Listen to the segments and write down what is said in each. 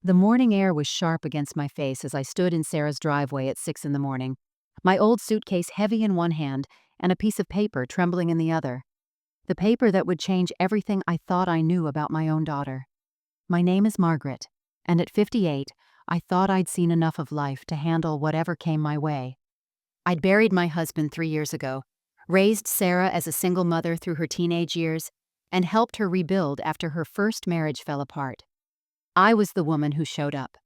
The morning air was sharp against my face as I stood in Sarah's driveway at 6 in the morning, my old suitcase heavy in one hand and a piece of paper trembling in the other. The paper that would change everything I thought I knew about my own daughter. My name is Margaret, and at 58, I thought I'd seen enough of life to handle whatever came my way. I'd buried my husband 3 years ago, raised Sarah as a single mother through her teenage years, and helped her rebuild after her first marriage fell apart. I was the woman who showed up,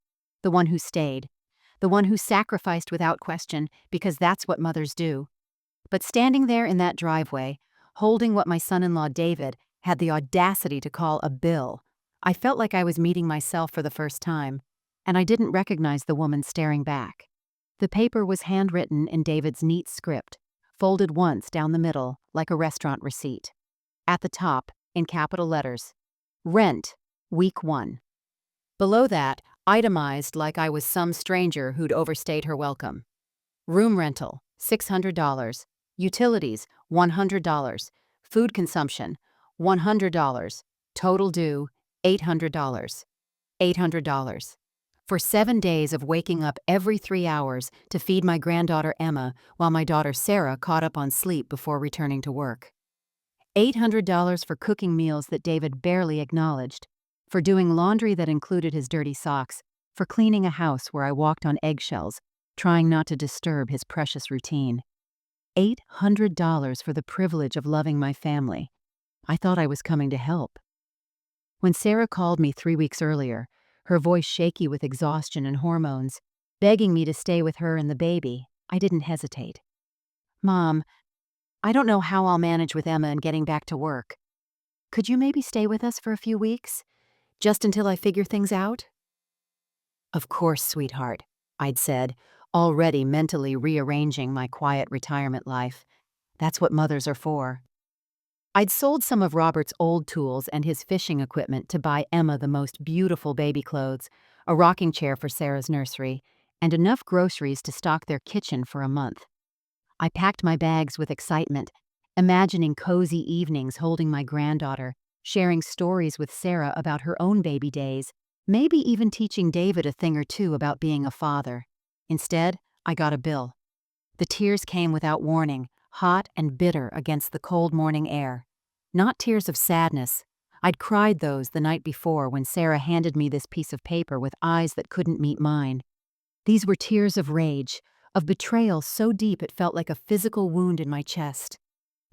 the one who stayed, the one who sacrificed without question because that's what mothers do. But standing there in that driveway, holding what my son-in-law David had the audacity to call a bill, I felt like I was meeting myself for the first time, and I didn't recognize the woman staring back. The paper was handwritten in David's neat script, folded once down the middle like a restaurant receipt. At the top, in capital letters, Rent, Week 1. Below that, itemized like I was some stranger who'd overstayed her welcome. Room rental, $600. Utilities, $100. Food consumption, $100. Total due, $800. $800. For 7 days of waking up every 3 hours to feed my granddaughter Emma while my daughter Sarah caught up on sleep before returning to work. $800 for cooking meals that David barely acknowledged, for doing laundry that included his dirty socks, for cleaning a house where I walked on eggshells, trying not to disturb his precious routine. $800 for the privilege of loving my family. I thought I was coming to help. When Sarah called me 3 weeks earlier, her voice shaky with exhaustion and hormones, begging me to stay with her and the baby, I didn't hesitate. "Mom, I don't know how I'll manage with Emma and getting back to work. Could you maybe stay with us for a few weeks? Just until I figure things out?" "Of course, sweetheart," I'd said, already mentally rearranging my quiet retirement life. That's what mothers are for. I'd sold some of Robert's old tools and his fishing equipment to buy Emma the most beautiful baby clothes, a rocking chair for Sarah's nursery, and enough groceries to stock their kitchen for a month. I packed my bags with excitement, imagining cozy evenings holding my granddaughter, sharing stories with Sarah about her own baby days, maybe even teaching David a thing or two about being a father. Instead, I got a bill. The tears came without warning, hot and bitter against the cold morning air. Not tears of sadness. I'd cried those the night before when Sarah handed me this piece of paper with eyes that couldn't meet mine. These were tears of rage, of betrayal so deep it felt like a physical wound in my chest.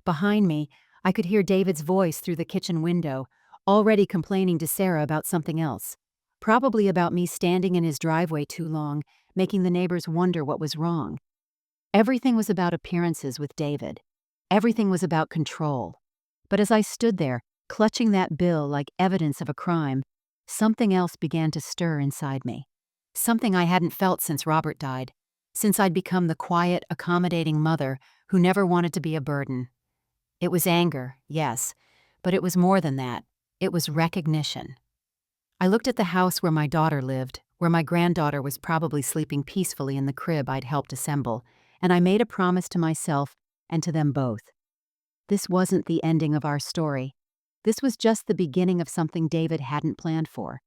Behind me, I could hear David's voice through the kitchen window, already complaining to Sarah about something else. Probably about me standing in his driveway too long, making the neighbors wonder what was wrong. Everything was about appearances with David. Everything was about control. But as I stood there, clutching that bill like evidence of a crime, something else began to stir inside me. Something I hadn't felt since Robert died, since I'd become the quiet, accommodating mother who never wanted to be a burden. It was anger, yes, but it was more than that. It was recognition. I looked at the house where my daughter lived, where my granddaughter was probably sleeping peacefully in the crib I'd helped assemble, and I made a promise to myself and to them both. This wasn't the ending of our story. This was just the beginning of something David hadn't planned for.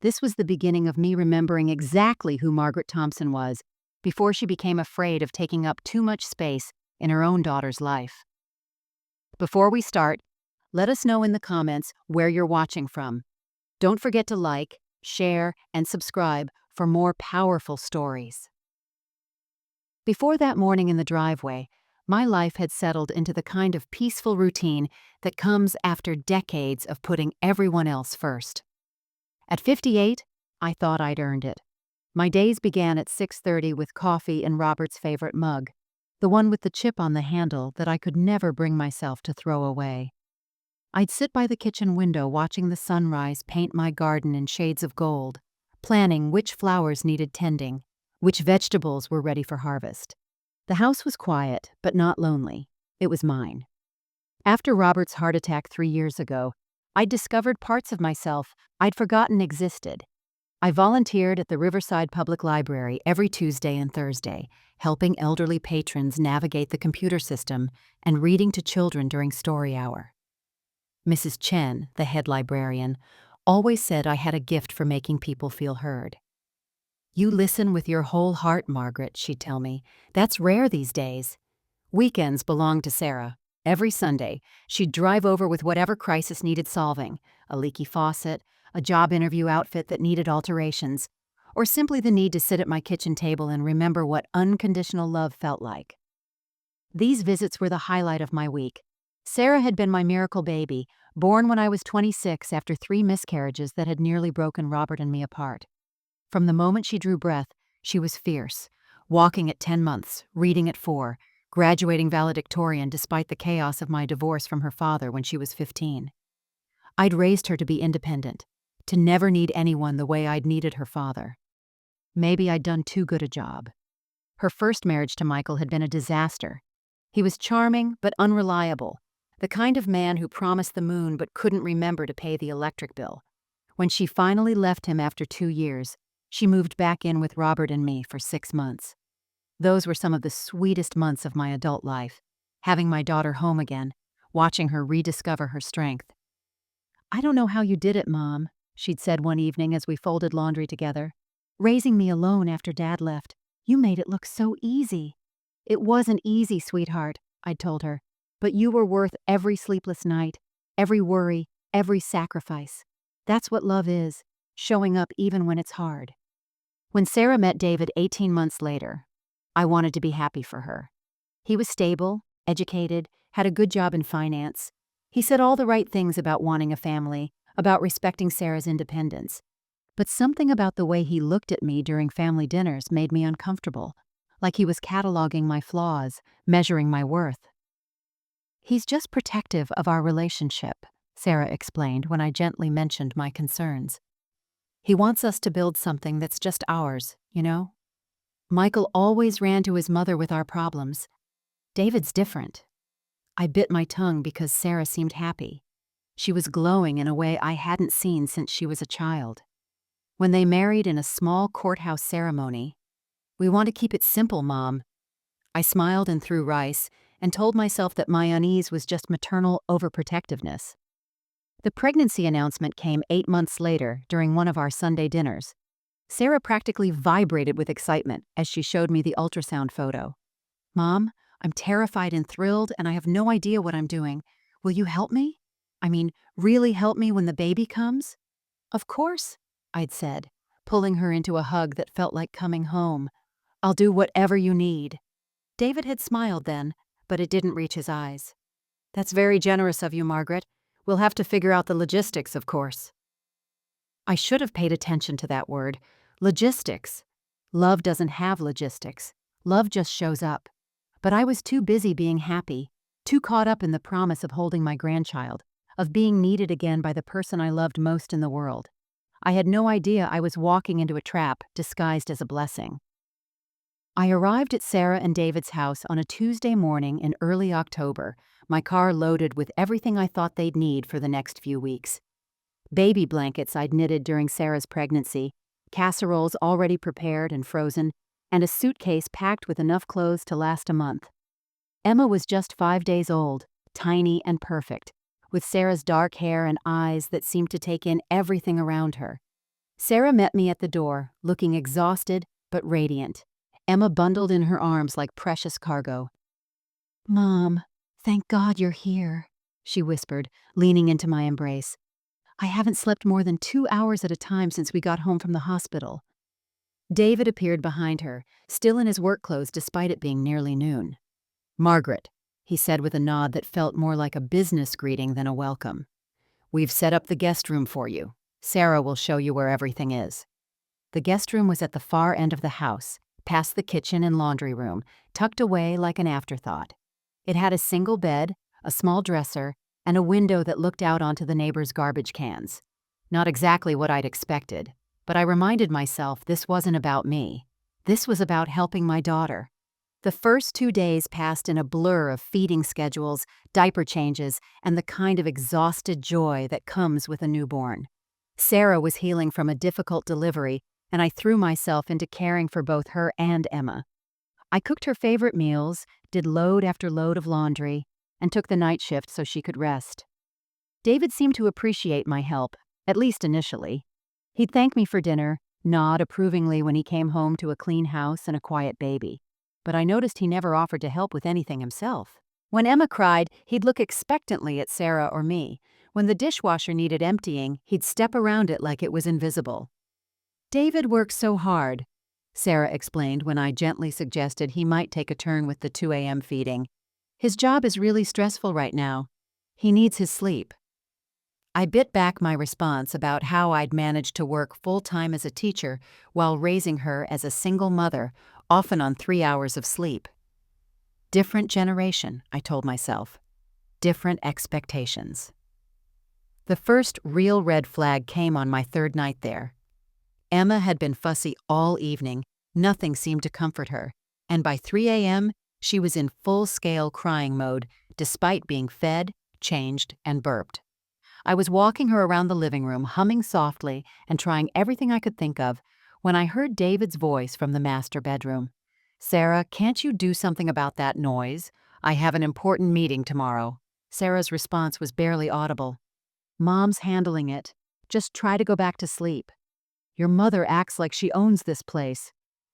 This was the beginning of me remembering exactly who Margaret Thompson was before she became afraid of taking up too much space in her own daughter's life. Before we start, let us know in the comments where you're watching from. Don't forget to like, share, and subscribe for more powerful stories. Before that morning in the driveway, my life had settled into the kind of peaceful routine that comes after decades of putting everyone else first. At 58, I thought I'd earned it. My days began at 6:30 with coffee in Robert's favorite mug, the one with the chip on the handle that I could never bring myself to throw away. I'd sit by the kitchen window watching the sunrise paint my garden in shades of gold, planning which flowers needed tending, which vegetables were ready for harvest. The house was quiet, but not lonely. It was mine. After Robert's heart attack 3 years ago, I'd discovered parts of myself I'd forgotten existed. I volunteered at the Riverside Public Library every Tuesday and Thursday, helping elderly patrons navigate the computer system and reading to children during story hour. Mrs. Chen, the head librarian, always said I had a gift for making people feel heard. "You listen with your whole heart, Margaret," she'd tell me. "That's rare these days." Weekends belonged to Sarah. Every Sunday, she'd drive over with whatever crisis needed solving: a leaky faucet, a job interview outfit that needed alterations, or simply the need to sit at my kitchen table and remember what unconditional love felt like. These visits were the highlight of my week. Sarah had been my miracle baby, born when I was 26 after 3 miscarriages that had nearly broken Robert and me apart. From the moment she drew breath, she was fierce, walking at 10 months, reading at 4, graduating valedictorian despite the chaos of my divorce from her father when she was 15. I'd raised her to be independent, to never need anyone the way I'd needed her father. Maybe I'd done too good a job. Her first marriage to Michael had been a disaster. He was charming but unreliable, the kind of man who promised the moon but couldn't remember to pay the electric bill. When she finally left him after 2 years, she moved back in with Robert and me for 6 months. Those were some of the sweetest months of my adult life, having my daughter home again, watching her rediscover her strength. "I don't know how you did it, Mom," she'd said one evening as we folded laundry together. "Raising me alone after Dad left. You made it look so easy." "It wasn't easy, sweetheart," I'd told her, "but you were worth every sleepless night, every worry, every sacrifice. That's what love is, showing up even when it's hard." When Sarah met David 18 months later, I wanted to be happy for her. He was stable, educated, had a good job in finance. He said all the right things about wanting a family, about respecting Sarah's independence. But something about the way he looked at me during family dinners made me uncomfortable, like he was cataloging my flaws, measuring my worth. "He's just protective of our relationship," Sarah explained when I gently mentioned my concerns. "He wants us to build something that's just ours, you know? Michael always ran to his mother with our problems. David's different." I bit my tongue because Sarah seemed happy. She was glowing in a way I hadn't seen since she was a child. When they married in a small courthouse ceremony, "We want to keep it simple, Mom." I smiled and threw rice and told myself that my unease was just maternal overprotectiveness. The pregnancy announcement came 8 months later during one of our Sunday dinners. Sarah practically vibrated with excitement as she showed me the ultrasound photo. "Mom, I'm terrified and thrilled, and I have no idea what I'm doing. Will you help me? I mean, really help me when the baby comes?" "Of course," I'd said, pulling her into a hug that felt like coming home. "I'll do whatever you need." David had smiled then, but it didn't reach his eyes. "That's very generous of you, Margaret. We'll have to figure out the logistics, of course." I should have paid attention to that word. Logistics. Love doesn't have logistics. Love just shows up. But I was too busy being happy, too caught up in the promise of holding my grandchild, of being needed again by the person I loved most in the world. I had no idea I was walking into a trap disguised as a blessing. I arrived at Sarah and David's house on a Tuesday morning in early October, my car loaded with everything I thought they'd need for the next few weeks. Baby blankets I'd knitted during Sarah's pregnancy, casseroles already prepared and frozen, and a suitcase packed with enough clothes to last a month. Emma was just 5 days old, tiny and perfect, with Sarah's dark hair and eyes that seemed to take in everything around her. Sarah met me at the door, looking exhausted but radiant, Emma bundled in her arms like precious cargo. "Mom, thank God you're here," she whispered, leaning into my embrace. "I haven't slept more than 2 hours at a time since we got home from the hospital." David appeared behind her, still in his work clothes despite it being nearly noon. "Margaret," he said with a nod that felt more like a business greeting than a welcome. "We've set up the guest room for you. Sarah will show you where everything is." The guest room was at the far end of the house, past the kitchen and laundry room, tucked away like an afterthought. It had a single bed, a small dresser, and a window that looked out onto the neighbors' garbage cans. Not exactly what I'd expected, but I reminded myself this wasn't about me. This was about helping my daughter. The first 2 days passed in a blur of feeding schedules, diaper changes, and the kind of exhausted joy that comes with a newborn. Sarah was healing from a difficult delivery, and I threw myself into caring for both her and Emma. I cooked her favorite meals, did load after load of laundry, and took the night shift so she could rest. David seemed to appreciate my help, at least initially. He'd thank me for dinner, nod approvingly when he came home to a clean house and a quiet baby. But I noticed he never offered to help with anything himself. When Emma cried, he'd look expectantly at Sarah or me. When the dishwasher needed emptying, he'd step around it like it was invisible. David works so hard, Sarah explained when I gently suggested he might take a turn with the 2 a.m. feeding. His job is really stressful right now. He needs his sleep. I bit back my response about how I'd managed to work full-time as a teacher while raising her as a single mother, often on 3 hours of sleep. Different generation, I told myself. Different expectations. The first real red flag came on my third night there. Emma had been fussy all evening, nothing seemed to comfort her, and by 3 a.m., she was in full-scale crying mode, despite being fed, changed, and burped. I was walking her around the living room, humming softly and trying everything I could think of, when I heard David's voice from the master bedroom. "Sarah, can't you do something about that noise? I have an important meeting tomorrow." Sarah's response was barely audible. "Mom's handling it. Just try to go back to sleep." "Your mother acts like she owns this place."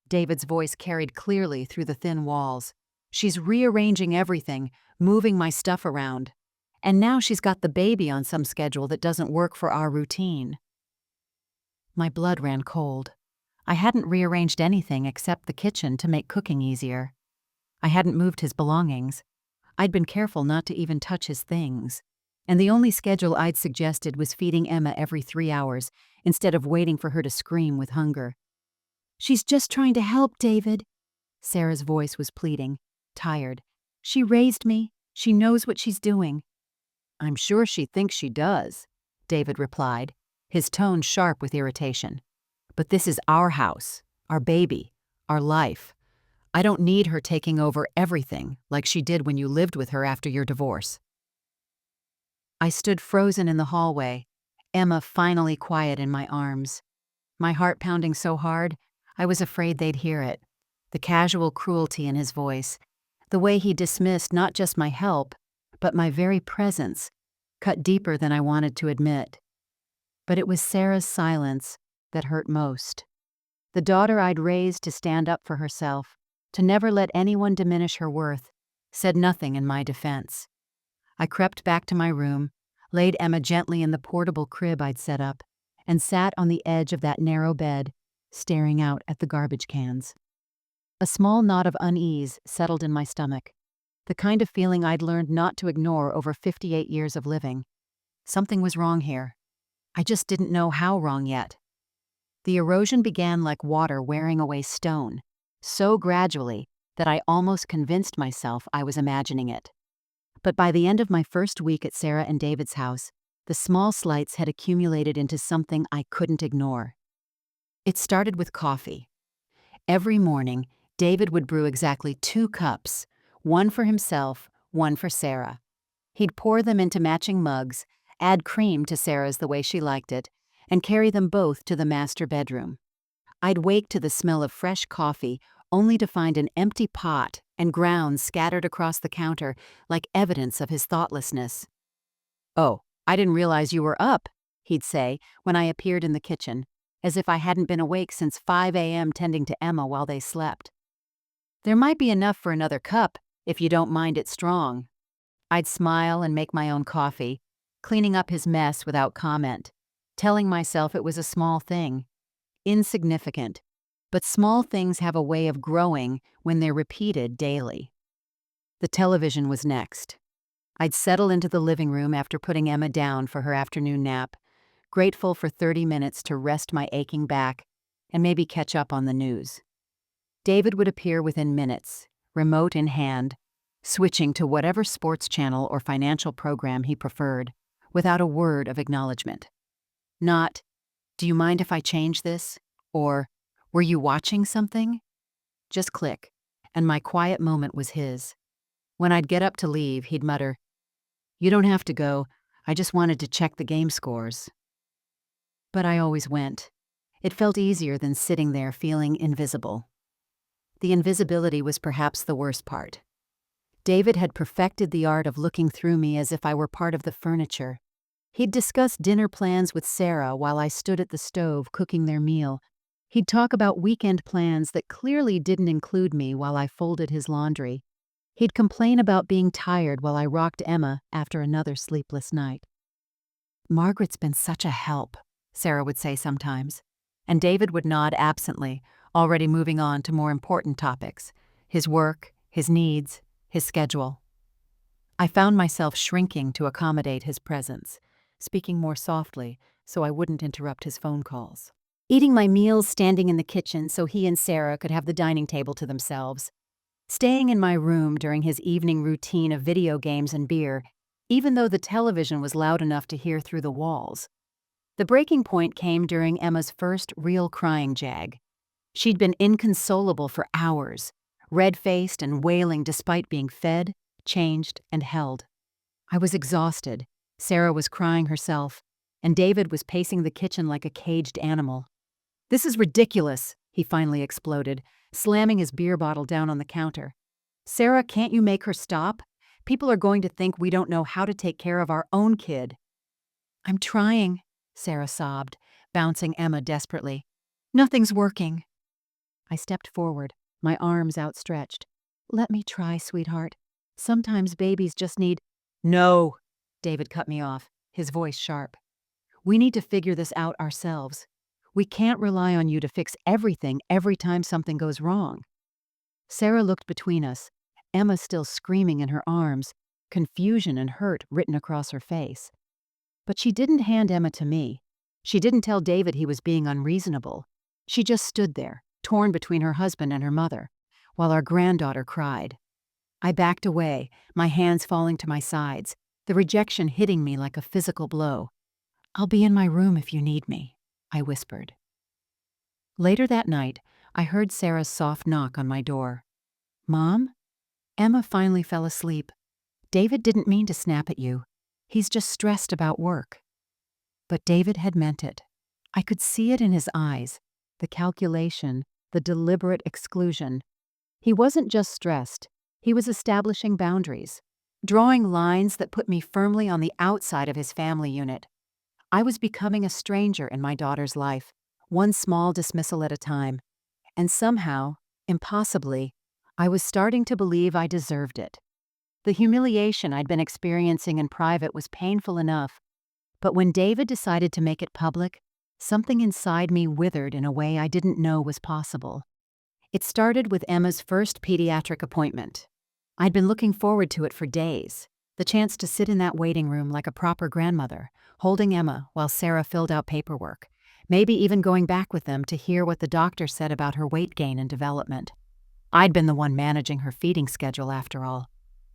David's voice carried clearly through the thin walls. "She's rearranging everything, moving my stuff around. And now she's got the baby on some schedule that doesn't work for our routine." My blood ran cold. I hadn't rearranged anything except the kitchen to make cooking easier. I hadn't moved his belongings. I'd been careful not to even touch his things. And the only schedule I'd suggested was feeding Emma every 3 hours, instead of waiting for her to scream with hunger. "She's just trying to help, David." Sarah's voice was pleading, tired. "She raised me. She knows what she's doing." "I'm sure she thinks she does," David replied, his tone sharp with irritation. "But this is our house, our baby, our life. I don't need her taking over everything like she did when you lived with her after your divorce." I stood frozen in the hallway, Emma finally quiet in my arms. My heart pounding so hard, I was afraid they'd hear it. The casual cruelty in his voice, the way he dismissed not just my help, but my very presence, cut deeper than I wanted to admit. But it was Sarah's silence that hurt most. The daughter I'd raised to stand up for herself, to never let anyone diminish her worth, said nothing in my defense. I crept back to my room, laid Emma gently in the portable crib I'd set up, and sat on the edge of that narrow bed, staring out at the garbage cans. A small knot of unease settled in my stomach, the kind of feeling I'd learned not to ignore over 58 years of living. Something was wrong here. I just didn't know how wrong yet. The erosion began like water wearing away stone, so gradually that I almost convinced myself I was imagining it. But by the end of my first week at Sarah and David's house, the small slights had accumulated into something I couldn't ignore. It started with coffee. Every morning, David would brew exactly 2 cups, one for himself, one for Sarah. He'd pour them into matching mugs, add cream to Sarah's the way she liked it, and carry them both to the master bedroom. I'd wake to the smell of fresh coffee, only to find an empty pot and grounds scattered across the counter like evidence of his thoughtlessness. "Oh, I didn't realize you were up," he'd say when I appeared in the kitchen, as if I hadn't been awake since 5 a.m. tending to Emma while they slept. "There might be enough for another cup, if you don't mind it strong." I'd smile and make my own coffee, cleaning up his mess without comment, telling myself it was a small thing. Insignificant, but small things have a way of growing when they're repeated daily. The television was next. I'd settle into the living room after putting Emma down for her afternoon nap, grateful for 30 minutes to rest my aching back and maybe catch up on the news. David would appear within minutes, remote in hand, switching to whatever sports channel or financial program he preferred, without a word of acknowledgement. Not, "Do you mind if I change this?" or "Were you watching something?" Just click, and my quiet moment was his. When I'd get up to leave, he'd mutter, "You don't have to go. I just wanted to check the game scores." But I always went. It felt easier than sitting there feeling invisible. The invisibility was perhaps the worst part. David had perfected the art of looking through me as if I were part of the furniture. He'd discuss dinner plans with Sarah while I stood at the stove cooking their meal. He'd talk about weekend plans that clearly didn't include me while I folded his laundry. He'd complain about being tired while I rocked Emma after another sleepless night. "Margaret's been such a help," Sarah would say sometimes, and David would nod absently, already moving on to more important topics: his work, his needs, his schedule. I found myself shrinking to accommodate his presence, speaking more softly so I wouldn't interrupt his phone calls. Eating my meals standing in the kitchen so he and Sarah could have the dining table to themselves. Staying in my room during his evening routine of video games and beer, even though the television was loud enough to hear through the walls. The breaking point came during Emma's first real crying jag. She'd been inconsolable for hours, red-faced and wailing despite being fed, changed, and held. I was exhausted. Sarah was crying herself, and David was pacing the kitchen like a caged animal. "This is ridiculous," he finally exploded, slamming his beer bottle down on the counter. "Sarah, can't you make her stop? People are going to think we don't know how to take care of our own kid." "I'm trying," Sarah sobbed, bouncing Emma desperately. "Nothing's working." I stepped forward, my arms outstretched. "Let me try, sweetheart. Sometimes babies just need—" "No!" David cut me off, his voice sharp. "We need to figure this out ourselves. We can't rely on you to fix everything every time something goes wrong." Sarah looked between us, Emma still screaming in her arms, confusion and hurt written across her face. But she didn't hand Emma to me. She didn't tell David he was being unreasonable. She just stood there, torn between her husband and her mother, while our granddaughter cried. I backed away, my hands falling to my sides, the rejection hitting me like a physical blow. "I'll be in my room if you need me," I whispered. Later that night, I heard Sarah's soft knock on my door. "Mom?" Emma finally fell asleep. "David didn't mean to snap at you. He's just stressed about work." But David had meant it. I could see it in his eyes, the calculation, the deliberate exclusion. He wasn't just stressed. He was establishing boundaries, drawing lines that put me firmly on the outside of his family unit. I was becoming a stranger in my daughter's life, one small dismissal at a time. And somehow, impossibly, I was starting to believe I deserved it. The humiliation I'd been experiencing in private was painful enough, but when David decided to make it public, something inside me withered in a way I didn't know was possible. It started with Emma's first pediatric appointment. I'd been looking forward to it for days, the chance to sit in that waiting room like a proper grandmother, holding Emma while Sarah filled out paperwork, maybe even going back with them to hear what the doctor said about her weight gain and development. I'd been the one managing her feeding schedule after all.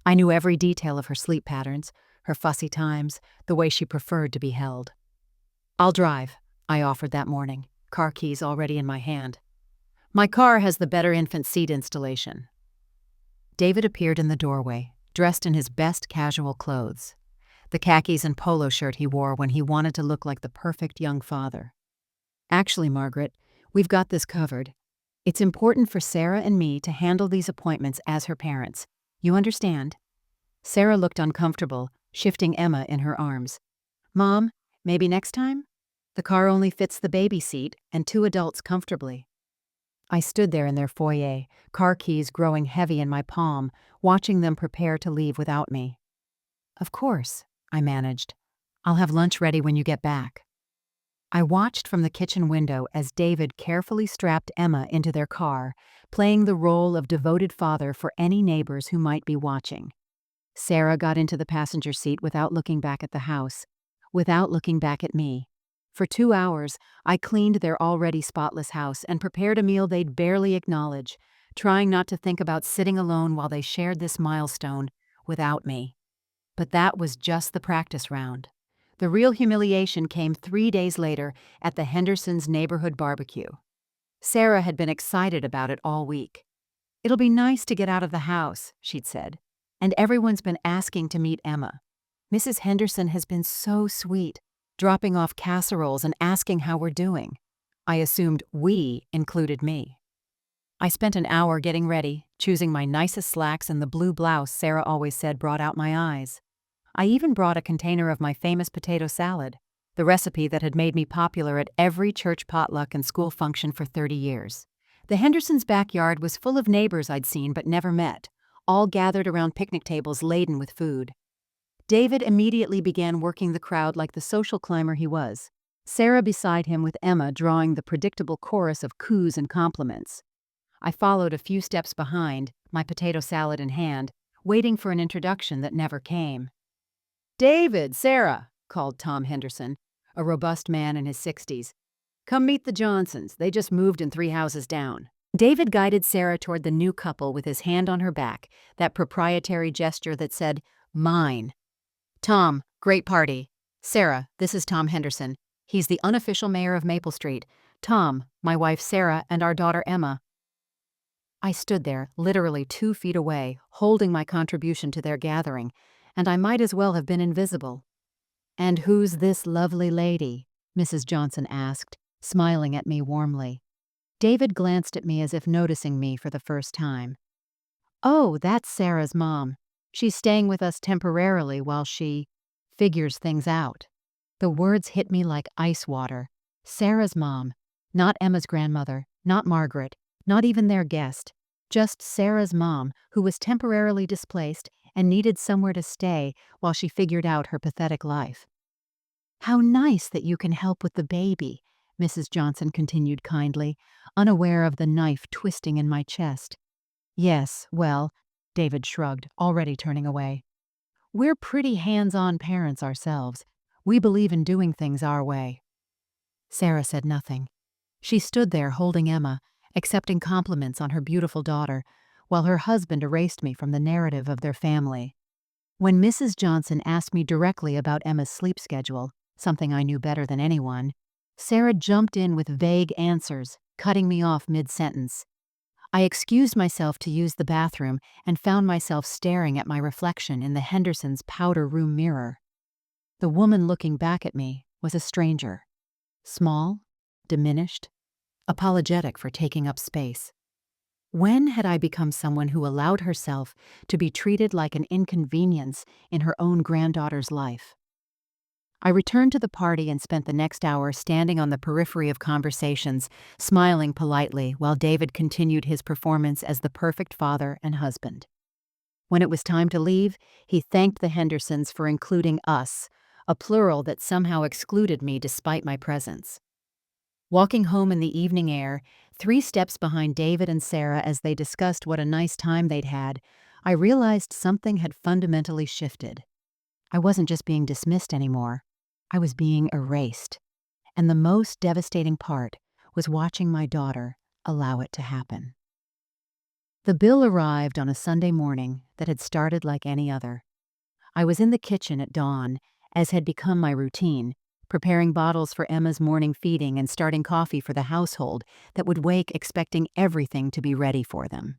I knew every detail of her sleep patterns, her fussy times, the way she preferred to be held. "I'll drive," I offered that morning, car keys already in my hand. "My car has the better infant seat installation." David appeared in the doorway, dressed in his best casual clothes, the khakis and polo shirt he wore when he wanted to look like the perfect young father. "Actually, Margaret, we've got this covered. It's important for Sarah and me to handle these appointments as her parents. You understand?" Sarah looked uncomfortable, shifting Emma in her arms. "Mom, maybe next time? The car only fits the baby seat and 2 adults comfortably." I stood there in their foyer, car keys growing heavy in my palm, watching them prepare to leave without me. "Of course," I managed. "I'll have lunch ready when you get back." I watched from the kitchen window as David carefully strapped Emma into their car, playing the role of devoted father for any neighbors who might be watching. Sarah got into the passenger seat without looking back at the house, without looking back at me. For 2 hours, I cleaned their already spotless house and prepared a meal they'd barely acknowledge, trying not to think about sitting alone while they shared this milestone without me. But that was just the practice round. The real humiliation came 3 days later at the Hendersons' neighborhood barbecue. Sarah had been excited about it all week. "It'll be nice to get out of the house," she'd said, "and everyone's been asking to meet Emma. Mrs. Henderson has been so sweet, dropping off casseroles and asking how we're doing." I assumed "we" included me. I spent an hour getting ready, choosing my nicest slacks and the blue blouse Sarah always said brought out my eyes. I even brought a container of my famous potato salad, the recipe that had made me popular at every church potluck and school function for 30 years. The Hendersons' backyard was full of neighbors I'd seen but never met, all gathered around picnic tables laden with food. David immediately began working the crowd like the social climber he was, Sarah beside him with Emma drawing the predictable chorus of coos and compliments. I followed a few steps behind, my potato salad in hand, waiting for an introduction that never came. "David, Sarah," called Tom Henderson, a robust man in his 60s. "Come meet the Johnsons. They just moved in 3 houses down." David guided Sarah toward the new couple with his hand on her back, that proprietary gesture that said, "Mine." "Tom, great party. Sarah, this is Tom Henderson. He's the unofficial mayor of Maple Street. Tom, my wife Sarah, and our daughter Emma." I stood there, literally 2 feet away, holding my contribution to their gathering, and I might as well have been invisible. "And who's this lovely lady?" Mrs. Johnson asked, smiling at me warmly. David glanced at me as if noticing me for the first time. "Oh, that's Sarah's mom. She's staying with us temporarily while she figures things out." The words hit me like ice water. Sarah's mom. Not Emma's grandmother, not Margaret, not even their guest. Just Sarah's mom, who was temporarily displaced and needed somewhere to stay while she figured out her pathetic life. "How nice that you can help with the baby," Mrs. Johnson continued kindly, unaware of the knife twisting in my chest. "Yes, well," David shrugged, already turning away. "We're pretty hands-on parents ourselves. We believe in doing things our way." Sarah said nothing. She stood there holding Emma, accepting compliments on her beautiful daughter, while her husband erased me from the narrative of their family. When Mrs. Johnson asked me directly about Emma's sleep schedule, something I knew better than anyone, Sarah jumped in with vague answers, cutting me off mid-sentence. I excused myself to use the bathroom and found myself staring at my reflection in the Hendersons' powder room mirror. The woman looking back at me was a stranger. Small, diminished, apologetic for taking up space. When had I become someone who allowed herself to be treated like an inconvenience in her own granddaughter's life? I returned to the party and spent the next hour standing on the periphery of conversations, smiling politely while David continued his performance as the perfect father and husband. When it was time to leave, he thanked the Hendersons for including us, a plural that somehow excluded me despite my presence. Walking home in the evening air, 3 steps behind David and Sarah as they discussed what a nice time they'd had, I realized something had fundamentally shifted. I wasn't just being dismissed anymore. I was being erased. And the most devastating part was watching my daughter allow it to happen. The bill arrived on a Sunday morning that had started like any other. I was in the kitchen at dawn, as had become my routine, preparing bottles for Emma's morning feeding and starting coffee for the household that would wake expecting everything to be ready for them.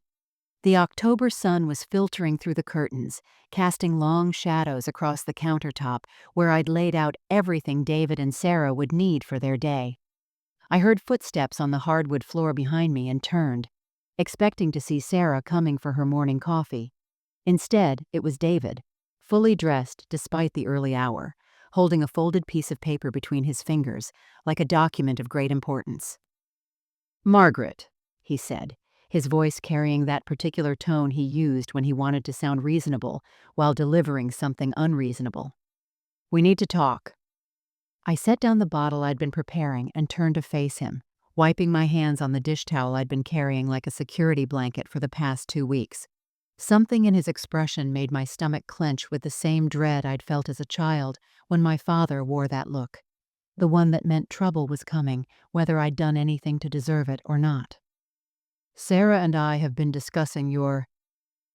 The October sun was filtering through the curtains, casting long shadows across the countertop where I'd laid out everything David and Sarah would need for their day. I heard footsteps on the hardwood floor behind me and turned, expecting to see Sarah coming for her morning coffee. Instead, it was David, fully dressed despite the early hour, holding a folded piece of paper between his fingers, like a document of great importance. "Margaret," he said, his voice carrying that particular tone he used when he wanted to sound reasonable while delivering something unreasonable. "We need to talk." I set down the bottle I'd been preparing and turned to face him, wiping my hands on the dish towel I'd been carrying like a security blanket for the past 2 weeks. Something in his expression made my stomach clench with the same dread I'd felt as a child when my father wore that look, the one that meant trouble was coming, whether I'd done anything to deserve it or not. "Sarah and I have been discussing your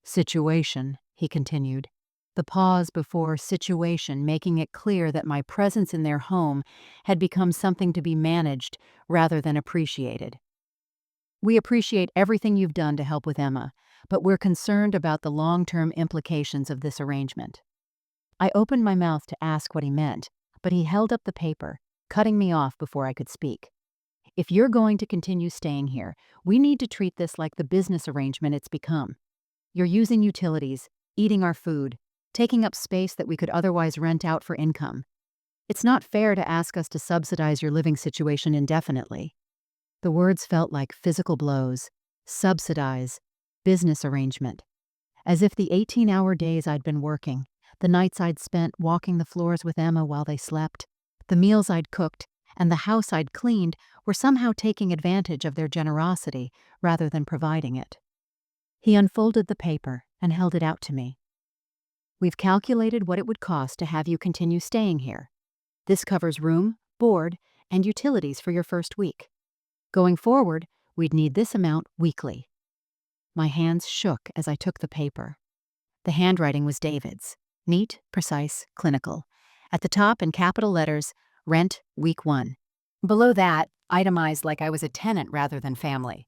situation," he continued, the pause before situation making it clear that my presence in their home had become something to be managed rather than appreciated. "We appreciate everything you've done to help with Emma, but we're concerned about the long-term implications of this arrangement." I opened my mouth to ask what he meant, but he held up the paper, cutting me off before I could speak. "If you're going to continue staying here, we need to treat this like the business arrangement it's become. You're using utilities, eating our food, taking up space that we could otherwise rent out for income. It's not fair to ask us to subsidize your living situation indefinitely. The words felt like physical blows. Subsidize. Business arrangement. As if the 18-hour days I'd been working, the nights I'd spent walking the floors with Emma while they slept, the meals I'd cooked, and the house I'd cleaned were somehow taking advantage of their generosity rather than providing it. He unfolded the paper and held it out to me. We've calculated what it would cost to have you continue staying here. This covers room, board, and utilities for your first week. Going forward, we'd need this amount weekly. My hands shook as I took the paper. The handwriting was David's. Neat, precise, clinical. At the top, in capital letters, rent, week 1. Below that, itemized like I was a tenant rather than family.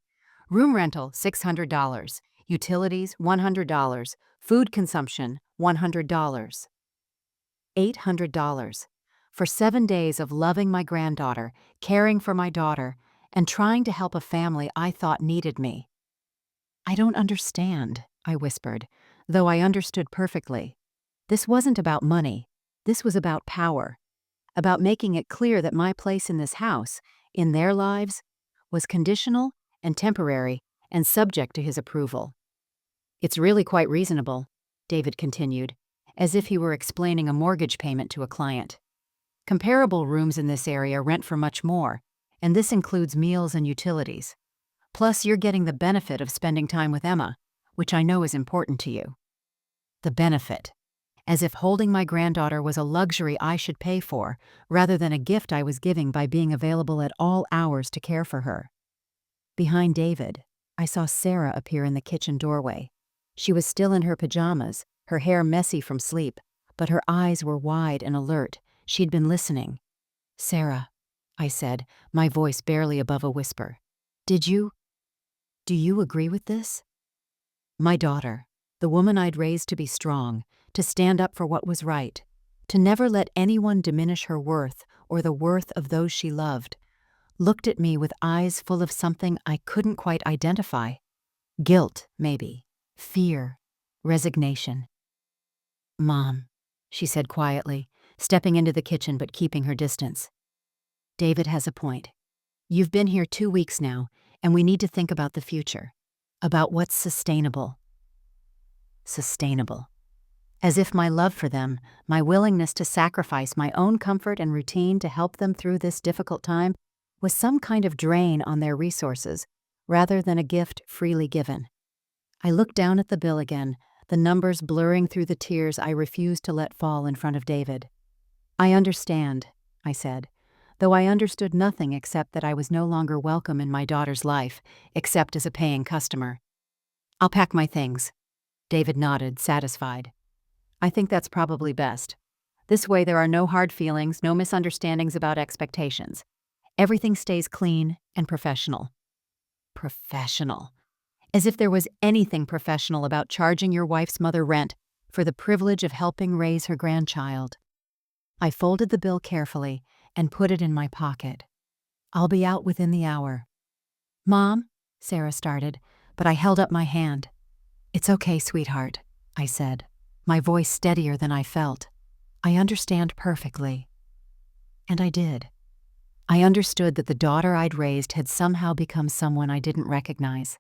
Room rental, $600. Utilities, $100. Food consumption, $100. $800. For 7 days of loving my granddaughter, caring for my daughter, and trying to help a family I thought needed me. I don't understand, I whispered, though I understood perfectly. This wasn't about money. This was about power. About making it clear that my place in this house, in their lives, was conditional and temporary and subject to his approval. It's really quite reasonable, David continued, as if he were explaining a mortgage payment to a client. Comparable rooms in this area rent for much more, and this includes meals and utilities. Plus, you're getting the benefit of spending time with Emma, which I know is important to you. The benefit. As if holding my granddaughter was a luxury I should pay for, rather than a gift I was giving by being available at all hours to care for her. Behind David, I saw Sarah appear in the kitchen doorway. She was still in her pajamas, her hair messy from sleep, but her eyes were wide and alert. She'd been listening. "Sarah," I said, my voice barely above a whisper. Do you agree with this?" My daughter, the woman I'd raised to be strong, to stand up for what was right, to never let anyone diminish her worth or the worth of those she loved, looked at me with eyes full of something I couldn't quite identify. Guilt, maybe. Fear. Resignation. "Mom," she said quietly, stepping into the kitchen but keeping her distance. "David has a point. You've been here 2 weeks now, and we need to think about the future. About what's sustainable." Sustainable. As if my love for them, my willingness to sacrifice my own comfort and routine to help them through this difficult time, was some kind of drain on their resources, rather than a gift freely given. I looked down at the bill again, the numbers blurring through the tears I refused to let fall in front of David. "I understand," I said, though I understood nothing except that I was no longer welcome in my daughter's life, except as a paying customer. "I'll pack my things." David nodded, satisfied. "I think that's probably best. This way there are no hard feelings, no misunderstandings about expectations. Everything stays clean and professional." Professional. As if there was anything professional about charging your wife's mother rent for the privilege of helping raise her grandchild. I folded the bill carefully and put it in my pocket. "I'll be out within the hour." "Mom," Sarah started, but I held up my hand. "It's okay, sweetheart," I said, my voice steadier than I felt. "I understand perfectly." And I did. I understood that the daughter I'd raised had somehow become someone I didn't recognize.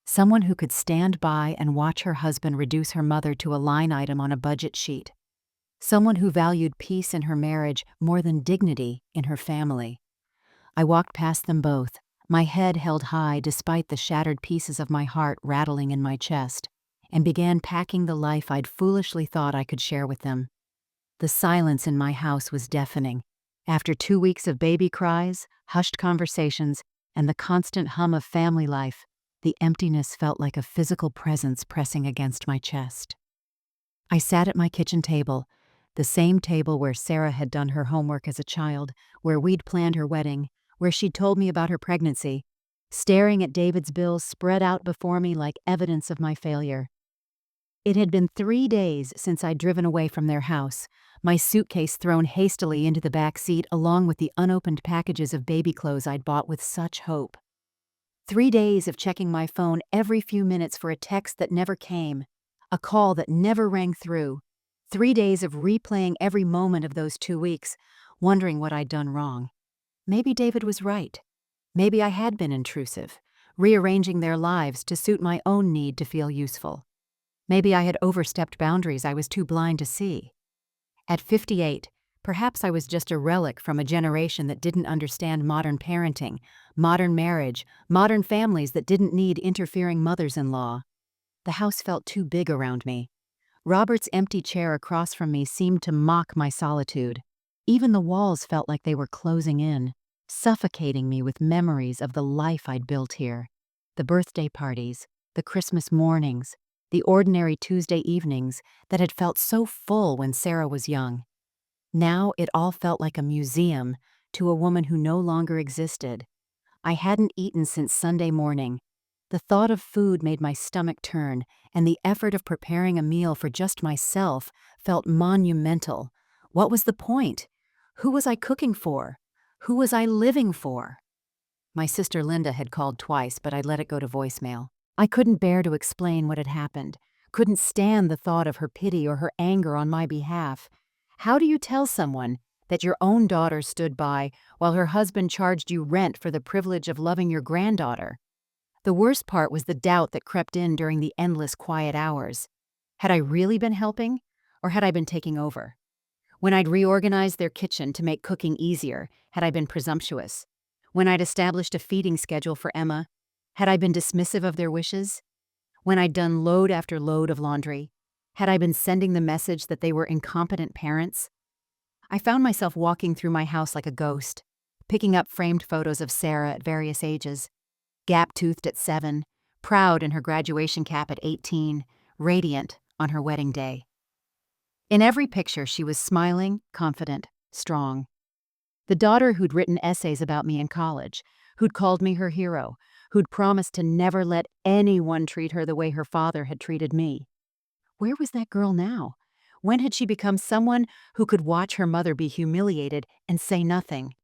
Someone who could stand by and watch her husband reduce her mother to a line item on a budget sheet. Someone who valued peace in her marriage more than dignity in her family. I walked past them both, my head held high despite the shattered pieces of my heart rattling in my chest, and began packing the life I'd foolishly thought I could share with them. The silence in my house was deafening. After 2 weeks of baby cries, hushed conversations, and the constant hum of family life, the emptiness felt like a physical presence pressing against my chest. I sat at my kitchen table, the same table where Sarah had done her homework as a child, where we'd planned her wedding, where she'd told me about her pregnancy, staring at David's bills spread out before me like evidence of my failure. It had been 3 days since I'd driven away from their house, my suitcase thrown hastily into the back seat along with the unopened packages of baby clothes I'd bought with such hope. 3 days of checking my phone every few minutes for a text that never came, a call that never rang through, 3 days of replaying every moment of those 2 weeks, wondering what I'd done wrong. Maybe David was right. Maybe I had been intrusive, rearranging their lives to suit my own need to feel useful. Maybe I had overstepped boundaries I was too blind to see. At 58, perhaps I was just a relic from a generation that didn't understand modern parenting, modern marriage, modern families that didn't need interfering mothers-in-law. The house felt too big around me. Robert's empty chair across from me seemed to mock my solitude. Even the walls felt like they were closing in, suffocating me with memories of the life I'd built here. The birthday parties, the Christmas mornings, the ordinary Tuesday evenings that had felt so full when Sarah was young. Now it all felt like a museum to a woman who no longer existed. I hadn't eaten since Sunday morning. The thought of food made my stomach turn, and the effort of preparing a meal for just myself felt monumental. What was the point? Who was I cooking for? Who was I living for? My sister Linda had called twice, but I'd let it go to voicemail. I couldn't bear to explain what had happened, couldn't stand the thought of her pity or her anger on my behalf. How do you tell someone that your own daughter stood by while her husband charged you rent for the privilege of loving your granddaughter? The worst part was the doubt that crept in during the endless quiet hours. Had I really been helping, or had I been taking over? When I'd reorganized their kitchen to make cooking easier, had I been presumptuous? When I'd established a feeding schedule for Emma, had I been dismissive of their wishes? When I'd done load after load of laundry, had I been sending the message that they were incompetent parents? I found myself walking through my house like a ghost, picking up framed photos of Sarah at various ages. Gap-toothed at 7, proud in her graduation cap at 18, radiant on her wedding day. In every picture, she was smiling, confident, strong. The daughter who'd written essays about me in college, who'd called me her hero, who'd promised to never let anyone treat her the way her father had treated me. Where was that girl now? When had she become someone who could watch her mother be humiliated and say nothing?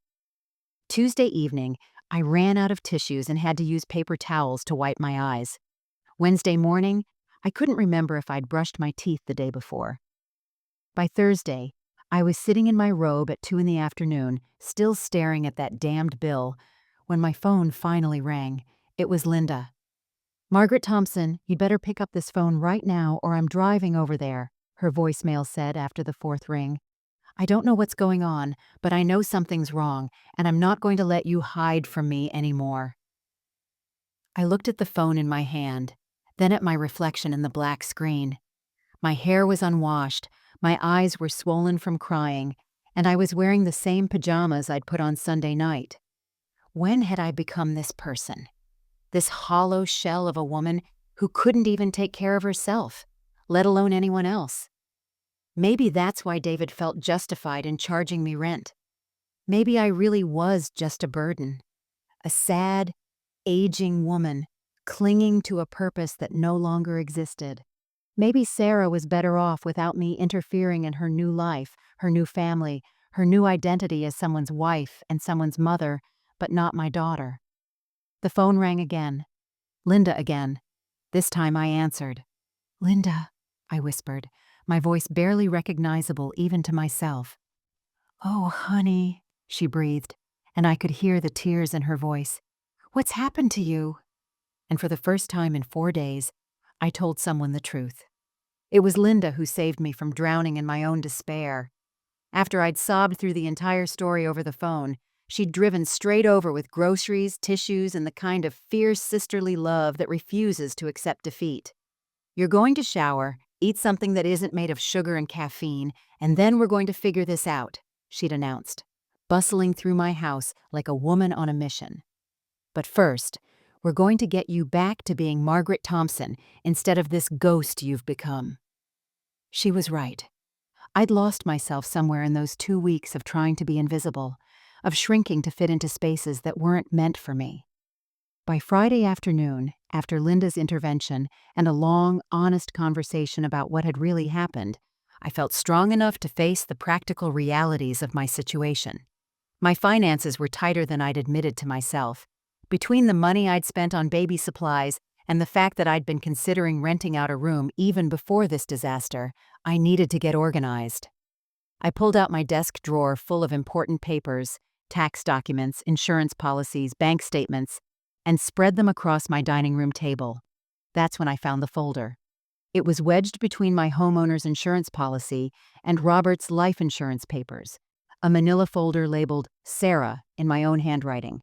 Tuesday evening, I ran out of tissues and had to use paper towels to wipe my eyes. Wednesday morning, I couldn't remember if I'd brushed my teeth the day before. By Thursday, I was sitting in my robe at 2 in the afternoon, still staring at that damned bill, when my phone finally rang. It was Linda. "Margaret Thompson, you'd better pick up this phone right now or I'm driving over there," her voicemail said after the fourth ring. "I don't know what's going on, but I know something's wrong, and I'm not going to let you hide from me anymore." I looked at the phone in my hand, then at my reflection in the black screen. My hair was unwashed, my eyes were swollen from crying, and I was wearing the same pajamas I'd put on Sunday night. When had I become this person? This hollow shell of a woman who couldn't even take care of herself, let alone anyone else. Maybe that's why David felt justified in charging me rent. Maybe I really was just a burden. A sad, aging woman clinging to a purpose that no longer existed. Maybe Sarah was better off without me interfering in her new life, her new family, her new identity as someone's wife and someone's mother, but not my daughter. The phone rang again. Linda again. This time I answered. "Linda," I whispered, my voice barely recognizable even to myself. "Oh, honey," she breathed, and I could hear the tears in her voice. "What's happened to you?" And for the first time in 4 days, I told someone the truth. It was Linda who saved me from drowning in my own despair. After I'd sobbed through the entire story over the phone, she'd driven straight over with groceries, tissues, and the kind of fierce sisterly love that refuses to accept defeat. "You're going to shower, eat something that isn't made of sugar and caffeine, and then we're going to figure this out," she'd announced, bustling through my house like a woman on a mission. "But first, we're going to get you back to being Margaret Thompson instead of this ghost you've become." She was right. I'd lost myself somewhere in those 2 weeks of trying to be invisible, of shrinking to fit into spaces that weren't meant for me. By Friday afternoon, after Linda's intervention and a long, honest conversation about what had really happened, I felt strong enough to face the practical realities of my situation. My finances were tighter than I'd admitted to myself. Between the money I'd spent on baby supplies and the fact that I'd been considering renting out a room even before this disaster. I needed to get organized. I pulled out my desk drawer full of important papers, tax documents, insurance policies, bank statements, and spread them across my dining room table. That's when I found the folder. It was wedged between my homeowner's insurance policy and Robert's life insurance papers, a manila folder labeled Sarah in my own handwriting.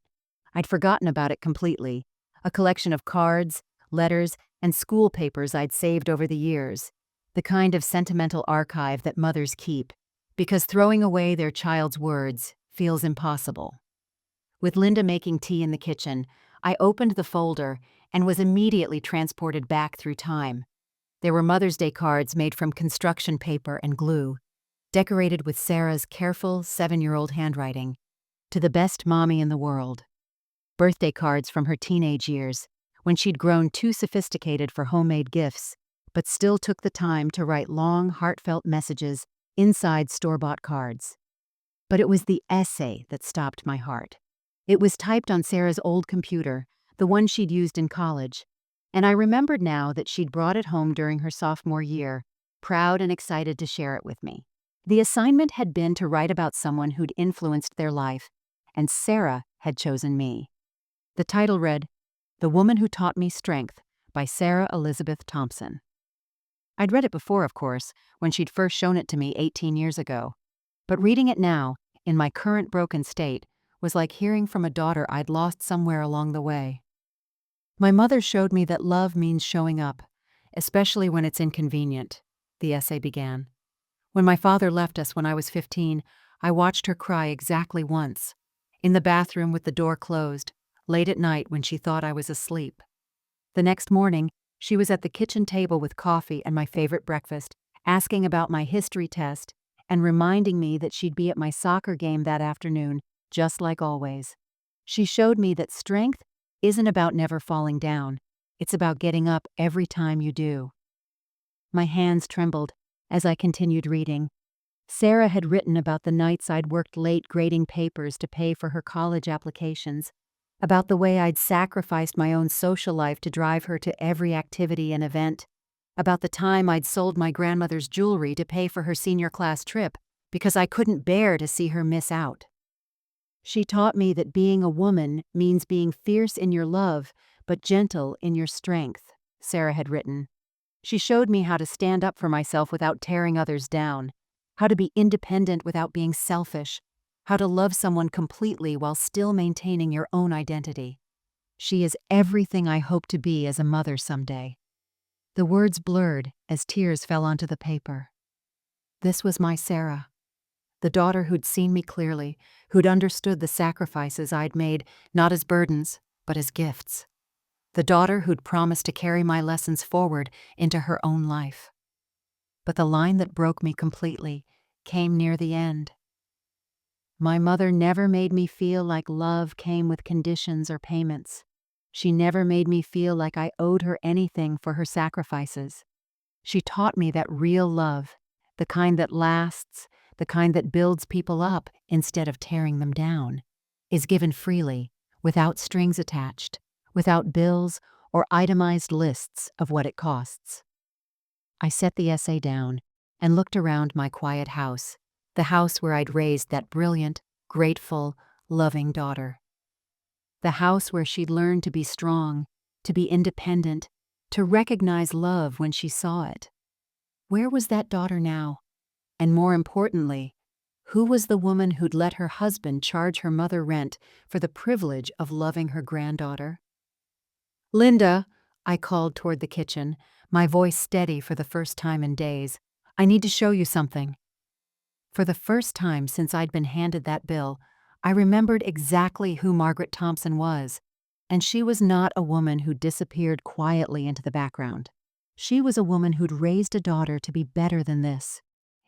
I'd forgotten about it completely, a collection of cards, letters, and school papers I'd saved over the years, the kind of sentimental archive that mothers keep, because throwing away their child's words feels impossible. With Linda making tea in the kitchen, I opened the folder and was immediately transported back through time. There were Mother's Day cards made from construction paper and glue, decorated with Sarah's careful 7-year-old handwriting, to the best mommy in the world. Birthday cards from her teenage years, when she'd grown too sophisticated for homemade gifts, but still took the time to write long, heartfelt messages inside store-bought cards. But it was the essay that stopped my heart. It was typed on Sarah's old computer, the one she'd used in college, and I remembered now that she'd brought it home during her sophomore year, proud and excited to share it with me. The assignment had been to write about someone who'd influenced their life, and Sarah had chosen me. The title read, "The Woman Who Taught Me Strength" by Sarah Elizabeth Thompson. I'd read it before, of course, when she'd first shown it to me 18 years ago. But reading it now, in my current broken state, was like hearing from a daughter I'd lost somewhere along the way. My mother showed me that love means showing up, especially when it's inconvenient, the essay began. When my father left us when I was 15, I watched her cry exactly once, in the bathroom with the door closed, late at night when she thought I was asleep. The next morning, she was at the kitchen table with coffee and my favorite breakfast, asking about my history test and reminding me that she'd be at my soccer game that afternoon, just like always. She showed me that strength isn't about never falling down. It's about getting up every time you do. My hands trembled as I continued reading. Sarah had written about the nights I'd worked late grading papers to pay for her college applications, about the way I'd sacrificed my own social life to drive her to every activity and event, about the time I'd sold my grandmother's jewelry to pay for her senior class trip because I couldn't bear to see her miss out. She taught me that being a woman means being fierce in your love, but gentle in your strength, Sarah had written. She showed me how to stand up for myself without tearing others down, how to be independent without being selfish, how to love someone completely while still maintaining your own identity. She is everything I hope to be as a mother someday. The words blurred as tears fell onto the paper. This was my Sarah, the daughter who'd seen me clearly, who'd understood the sacrifices I'd made not as burdens, but as gifts. The daughter who'd promised to carry my lessons forward into her own life. But the line that broke me completely came near the end. My mother never made me feel like love came with conditions or payments. She never made me feel like I owed her anything for her sacrifices. She taught me that real love, the kind that lasts, the kind that builds people up instead of tearing them down, is given freely, without strings attached, without bills or itemized lists of what it costs. I set the essay down and looked around my quiet house, the house where I'd raised that brilliant, grateful, loving daughter. The house where she'd learned to be strong, to be independent, to recognize love when she saw it. Where was that daughter now? And more importantly, who was the woman who'd let her husband charge her mother rent for the privilege of loving her granddaughter? "Linda," I called toward the kitchen, my voice steady for the first time in days. "I need to show you something." For the first time since I'd been handed that bill, I remembered exactly who Margaret Thompson was, and she was not a woman who disappeared quietly into the background. She was a woman who'd raised a daughter to be better than this.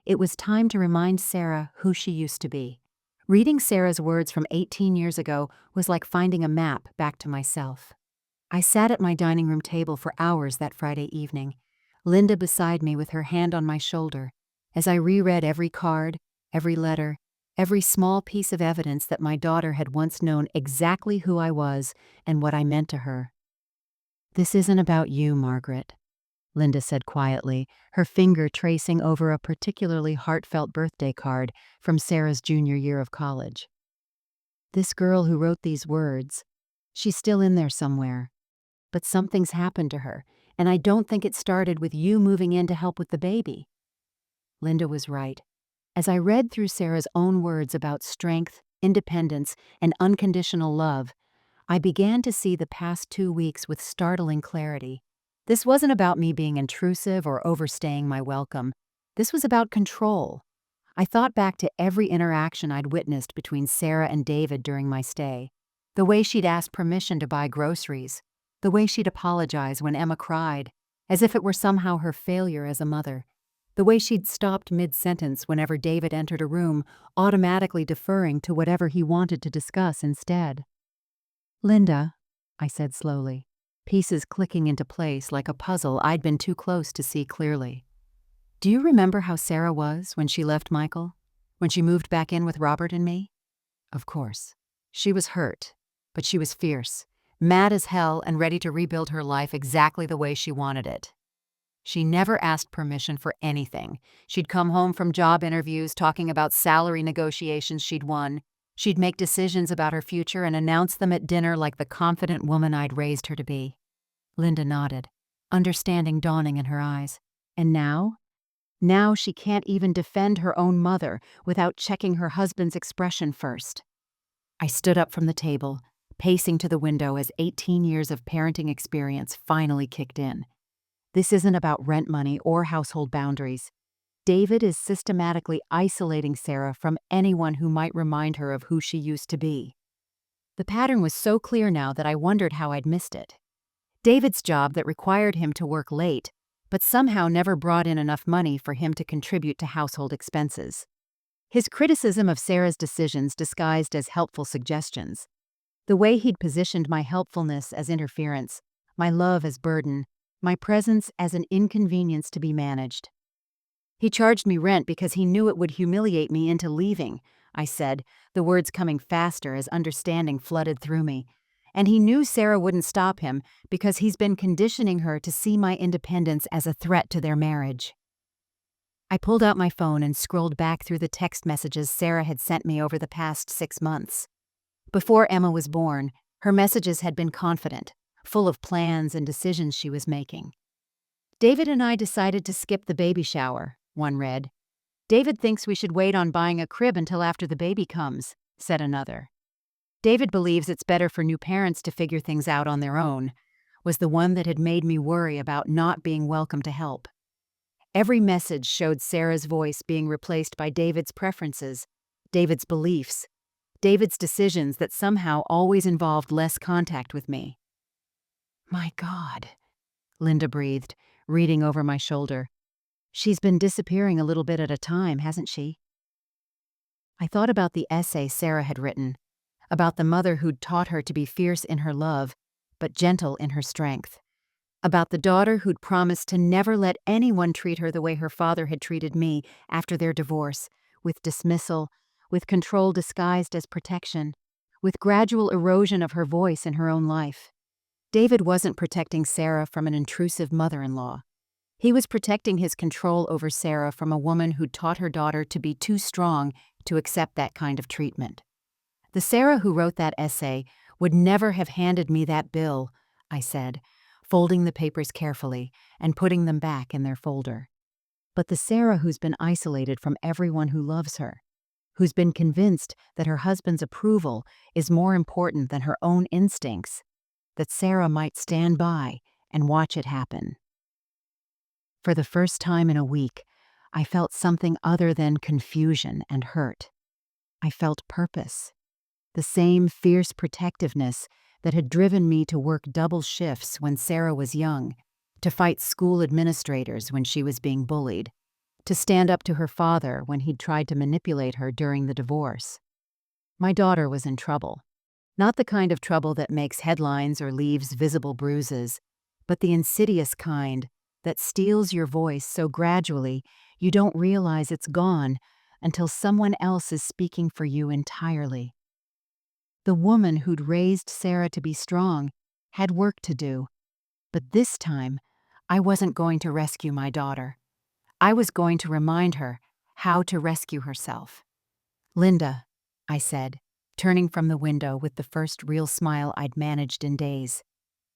It was time to remind Sarah who she used to be. Reading Sarah's words from 18 years ago was like finding a map back to myself. I sat at my dining room table for hours that Friday evening, Linda beside me with her hand on my shoulder, as I reread every card, every letter, every small piece of evidence that my daughter had once known exactly who I was and what I meant to her. This isn't about you, Margaret, Linda said quietly, her finger tracing over a particularly heartfelt birthday card from Sarah's junior year of college. This girl who wrote these words, she's still in there somewhere. But something's happened to her, and I don't think it started with you moving in to help with the baby. Linda was right. As I read through Sarah's own words about strength, independence, and unconditional love, I began to see the past 2 weeks with startling clarity. This wasn't about me being intrusive or overstaying my welcome. This was about control. I thought back to every interaction I'd witnessed between Sarah and David during my stay. The way she'd ask permission to buy groceries. The way she'd apologize when Emma cried, as if it were somehow her failure as a mother. The way she'd stopped mid-sentence whenever David entered a room, automatically deferring to whatever he wanted to discuss instead. "Linda," I said slowly, pieces clicking into place like a puzzle I'd been too close to see clearly. "Do you remember how Sarah was when she left Michael? When she moved back in with Robert and me?" Of course. She was hurt, but she was fierce, mad as hell and ready to rebuild her life exactly the way she wanted it. She never asked permission for anything. She'd come home from job interviews talking about salary negotiations she'd won. She'd make decisions about her future and announce them at dinner like the confident woman I'd raised her to be. Linda nodded, understanding dawning in her eyes. And now? Now she can't even defend her own mother without checking her husband's expression first. I stood up from the table, pacing to the window as 18 years of parenting experience finally kicked in. This isn't about rent money or household boundaries. David is systematically isolating Sarah from anyone who might remind her of who she used to be. The pattern was so clear now that I wondered how I'd missed it. David's job that required him to work late, but somehow never brought in enough money for him to contribute to household expenses. His criticism of Sarah's decisions disguised as helpful suggestions. The way he'd positioned my helpfulness as interference, my love as burden, my presence as an inconvenience to be managed. "He charged me rent because he knew it would humiliate me into leaving," I said, the words coming faster as understanding flooded through me. "And he knew Sarah wouldn't stop him because he's been conditioning her to see my independence as a threat to their marriage." I pulled out my phone and scrolled back through the text messages Sarah had sent me over the past 6 months. Before Emma was born, her messages had been confident, full of plans and decisions she was making. "David and I decided to skip the baby shower," one read. "David thinks we should wait on buying a crib until after the baby comes," said another. "David believes it's better for new parents to figure things out on their own," was the one that had made me worry about not being welcome to help. Every message showed Sarah's voice being replaced by David's preferences, David's beliefs, David's decisions that somehow always involved less contact with me. "My God," Linda breathed, reading over my shoulder. "She's been disappearing a little bit at a time, hasn't she?" I thought about the essay Sarah had written, about the mother who'd taught her to be fierce in her love, but gentle in her strength, about the daughter who'd promised to never let anyone treat her the way her father had treated me after their divorce, with dismissal, with control disguised as protection, with gradual erosion of her voice in her own life. David wasn't protecting Sarah from an intrusive mother-in-law. He was protecting his control over Sarah from a woman who'd taught her daughter to be too strong to accept that kind of treatment. The Sarah who wrote that essay would never have handed me that bill, I said, folding the papers carefully and putting them back in their folder. But the Sarah who's been isolated from everyone who loves her, who's been convinced that her husband's approval is more important than her own instincts, that Sarah might stand by and watch it happen. For the first time in a week, I felt something other than confusion and hurt. I felt purpose, the same fierce protectiveness that had driven me to work double shifts when Sarah was young, to fight school administrators when she was being bullied, to stand up to her father when he'd tried to manipulate her during the divorce. My daughter was in trouble. Not the kind of trouble that makes headlines or leaves visible bruises, but the insidious kind that steals your voice so gradually you don't realize it's gone until someone else is speaking for you entirely. The woman who'd raised Sarah to be strong had work to do. But this time, I wasn't going to rescue my daughter. I was going to remind her how to rescue herself. "Linda," I said, turning from the window with the first real smile I'd managed in days.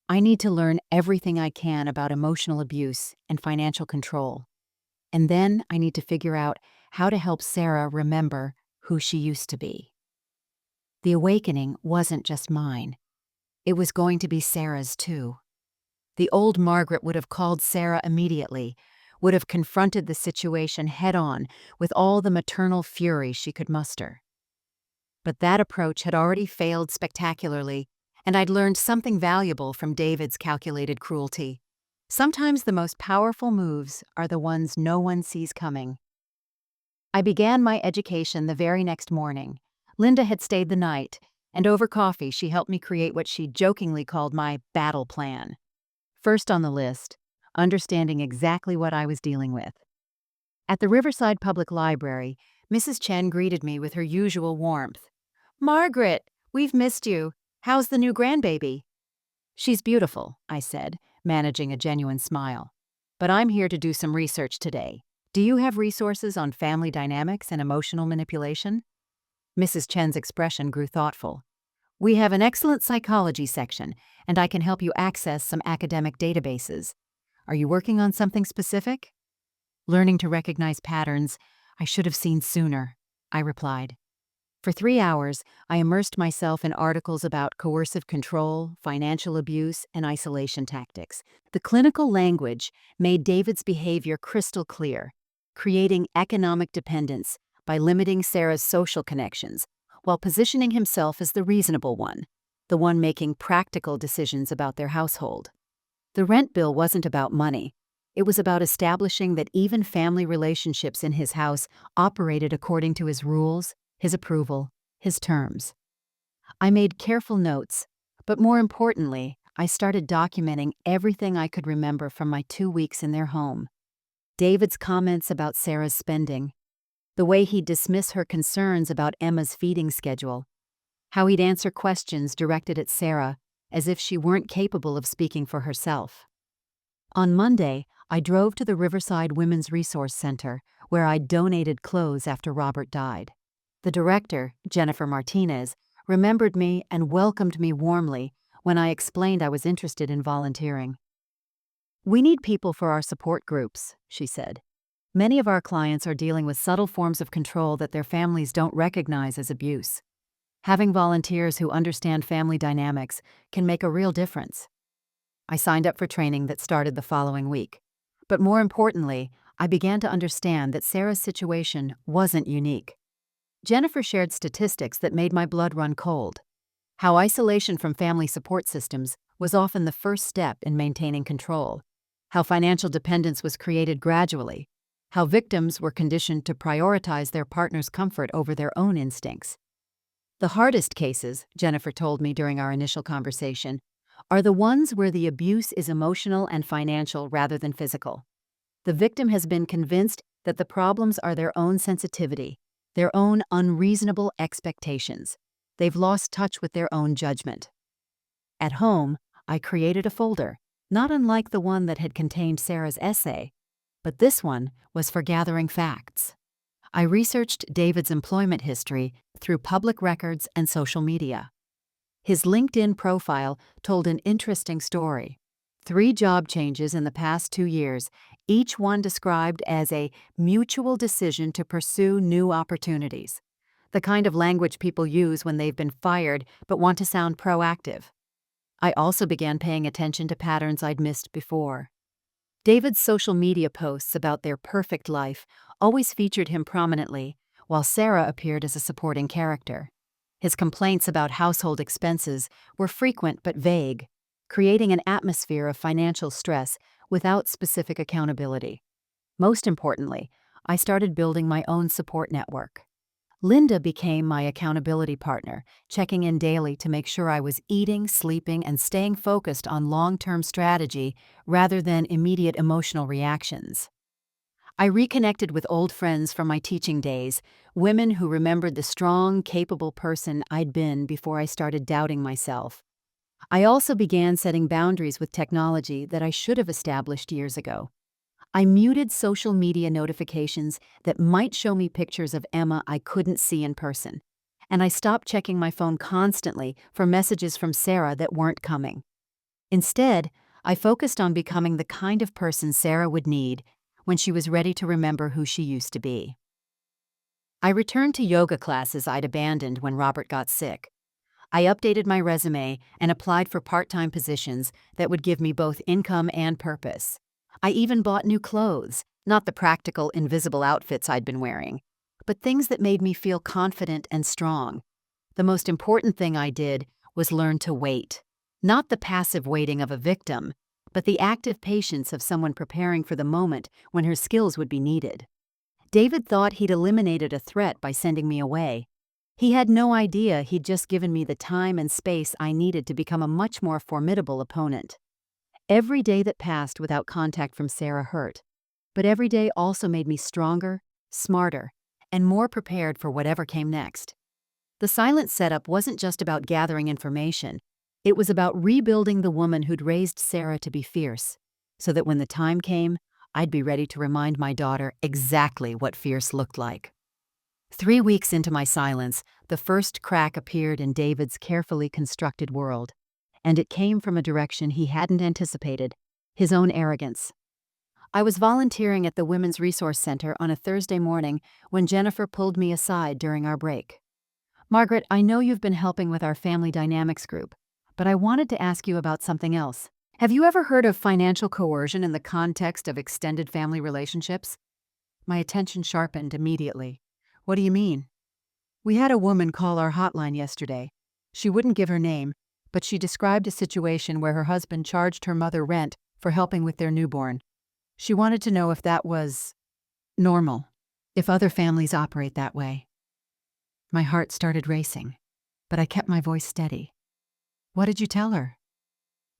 "I need to learn everything I can about emotional abuse and financial control. And then I need to figure out how to help Sarah remember who she used to be." The awakening wasn't just mine. It was going to be Sarah's too. The old Margaret would have called Sarah immediately, would have confronted the situation head-on with all the maternal fury she could muster. But that approach had already failed spectacularly, and I'd learned something valuable from David's calculated cruelty. Sometimes the most powerful moves are the ones no one sees coming. I began my education the very next morning. Linda had stayed the night, and over coffee she helped me create what she jokingly called my battle plan. First on the list, understanding exactly what I was dealing with. At the Riverside Public Library, Mrs. Chen greeted me with her usual warmth. "Margaret, we've missed you. How's the new grandbaby?" "She's beautiful," I said, managing a genuine smile. "But I'm here to do some research today. Do you have resources on family dynamics and emotional manipulation?" Mrs. Chen's expression grew thoughtful. "We have an excellent psychology section, and I can help you access some academic databases. Are you working on something specific?" "Learning to recognize patterns I should have seen sooner," I replied. For 3 hours, I immersed myself in articles about coercive control, financial abuse, and isolation tactics. The clinical language made David's behavior crystal clear, creating economic dependence by limiting Sarah's social connections, while positioning himself as the reasonable one, the one making practical decisions about their household. The rent bill wasn't about money. It was about establishing that even family relationships in his house operated according to his rules, his approval, his terms. I made careful notes, but more importantly, I started documenting everything I could remember from my 2 weeks in their home. David's comments about Sarah's spending, the way he'd dismiss her concerns about Emma's feeding schedule, how he'd answer questions directed at Sarah as if she weren't capable of speaking for herself. On Monday, I drove to the Riverside Women's Resource Center, where I'd donated clothes after Robert died. The director, Jennifer Martinez, remembered me and welcomed me warmly when I explained I was interested in volunteering. "We need people for our support groups," she said. "Many of our clients are dealing with subtle forms of control that their families don't recognize as abuse. Having volunteers who understand family dynamics can make a real difference." I signed up for training that started the following week. But more importantly, I began to understand that Sarah's situation wasn't unique. Jennifer shared statistics that made my blood run cold. How isolation from family support systems was often the first step in maintaining control. How financial dependence was created gradually. How victims were conditioned to prioritize their partner's comfort over their own instincts. The hardest cases, Jennifer told me during our initial conversation, are the ones where the abuse is emotional and financial rather than physical. The victim has been convinced that the problems are their own sensitivity, their own unreasonable expectations. They've lost touch with their own judgment. At home, I created a folder, not unlike the one that had contained Sarah's essay, but this one was for gathering facts. I researched David's employment history through public records and social media. His LinkedIn profile told an interesting story. 3 job changes in the past 2 years, each one described as a mutual decision to pursue new opportunities. The kind of language people use when they've been fired but want to sound proactive. I also began paying attention to patterns I'd missed before. David's social media posts about their perfect life always featured him prominently, while Sarah appeared as a supporting character. His complaints about household expenses were frequent but vague, creating an atmosphere of financial stress without specific accountability. Most importantly, I started building my own support network. Linda became my accountability partner, checking in daily to make sure I was eating, sleeping, and staying focused on long-term strategy rather than immediate emotional reactions. I reconnected with old friends from my teaching days, women who remembered the strong, capable person I'd been before I started doubting myself. I also began setting boundaries with technology that I should have established years ago. I muted social media notifications that might show me pictures of Emma I couldn't see in person. And I stopped checking my phone constantly for messages from Sarah that weren't coming. Instead, I focused on becoming the kind of person Sarah would need when she was ready to remember who she used to be. I returned to yoga classes I'd abandoned when Robert got sick. I updated my resume and applied for part-time positions that would give me both income and purpose. I even bought new clothes, not the practical, invisible outfits I'd been wearing, but things that made me feel confident and strong. The most important thing I did was learn to wait. Not the passive waiting of a victim, but the active patience of someone preparing for the moment when her skills would be needed. David thought he'd eliminated a threat by sending me away. He had no idea he'd just given me the time and space I needed to become a much more formidable opponent. Every day that passed without contact from Sarah hurt, but every day also made me stronger, smarter, and more prepared for whatever came next. The silent setup wasn't just about gathering information. It was about rebuilding the woman who'd raised Sarah to be fierce, so that when the time came, I'd be ready to remind my daughter exactly what fierce looked like. 3 weeks into my silence, the first crack appeared in David's carefully constructed world, and it came from a direction he hadn't anticipated: his own arrogance. I was volunteering at the Women's Resource Center on a Thursday morning when Jennifer pulled me aside during our break. "Margaret, I know you've been helping with our family dynamics group, but I wanted to ask you about something else. Have you ever heard of financial coercion in the context of extended family relationships?" My attention sharpened immediately. "What do you mean?" "We had a woman call our hotline yesterday. She wouldn't give her name, but she described a situation where her husband charged her mother rent for helping with their newborn. She wanted to know if that was normal, if other families operate that way." My heart started racing, but I kept my voice steady. "What did you tell her?"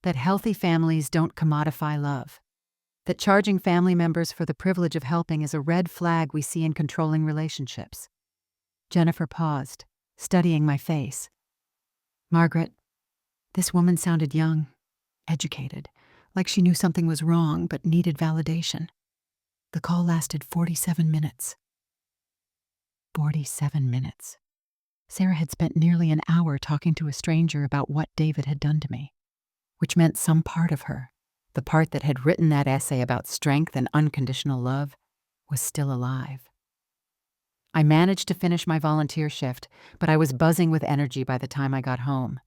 "That healthy families don't commodify love. That charging family members for the privilege of helping is a red flag we see in controlling relationships." Jennifer paused, studying my face. "Margaret, this woman sounded young, educated, like she knew something was wrong but needed validation. The call lasted 47 minutes. 47 minutes. Sarah had spent nearly an hour talking to a stranger about what David had done to me, which meant some part of her, the part that had written that essay about strength and unconditional love, was still alive. I managed to finish my volunteer shift, but I was buzzing with energy by the time I got home.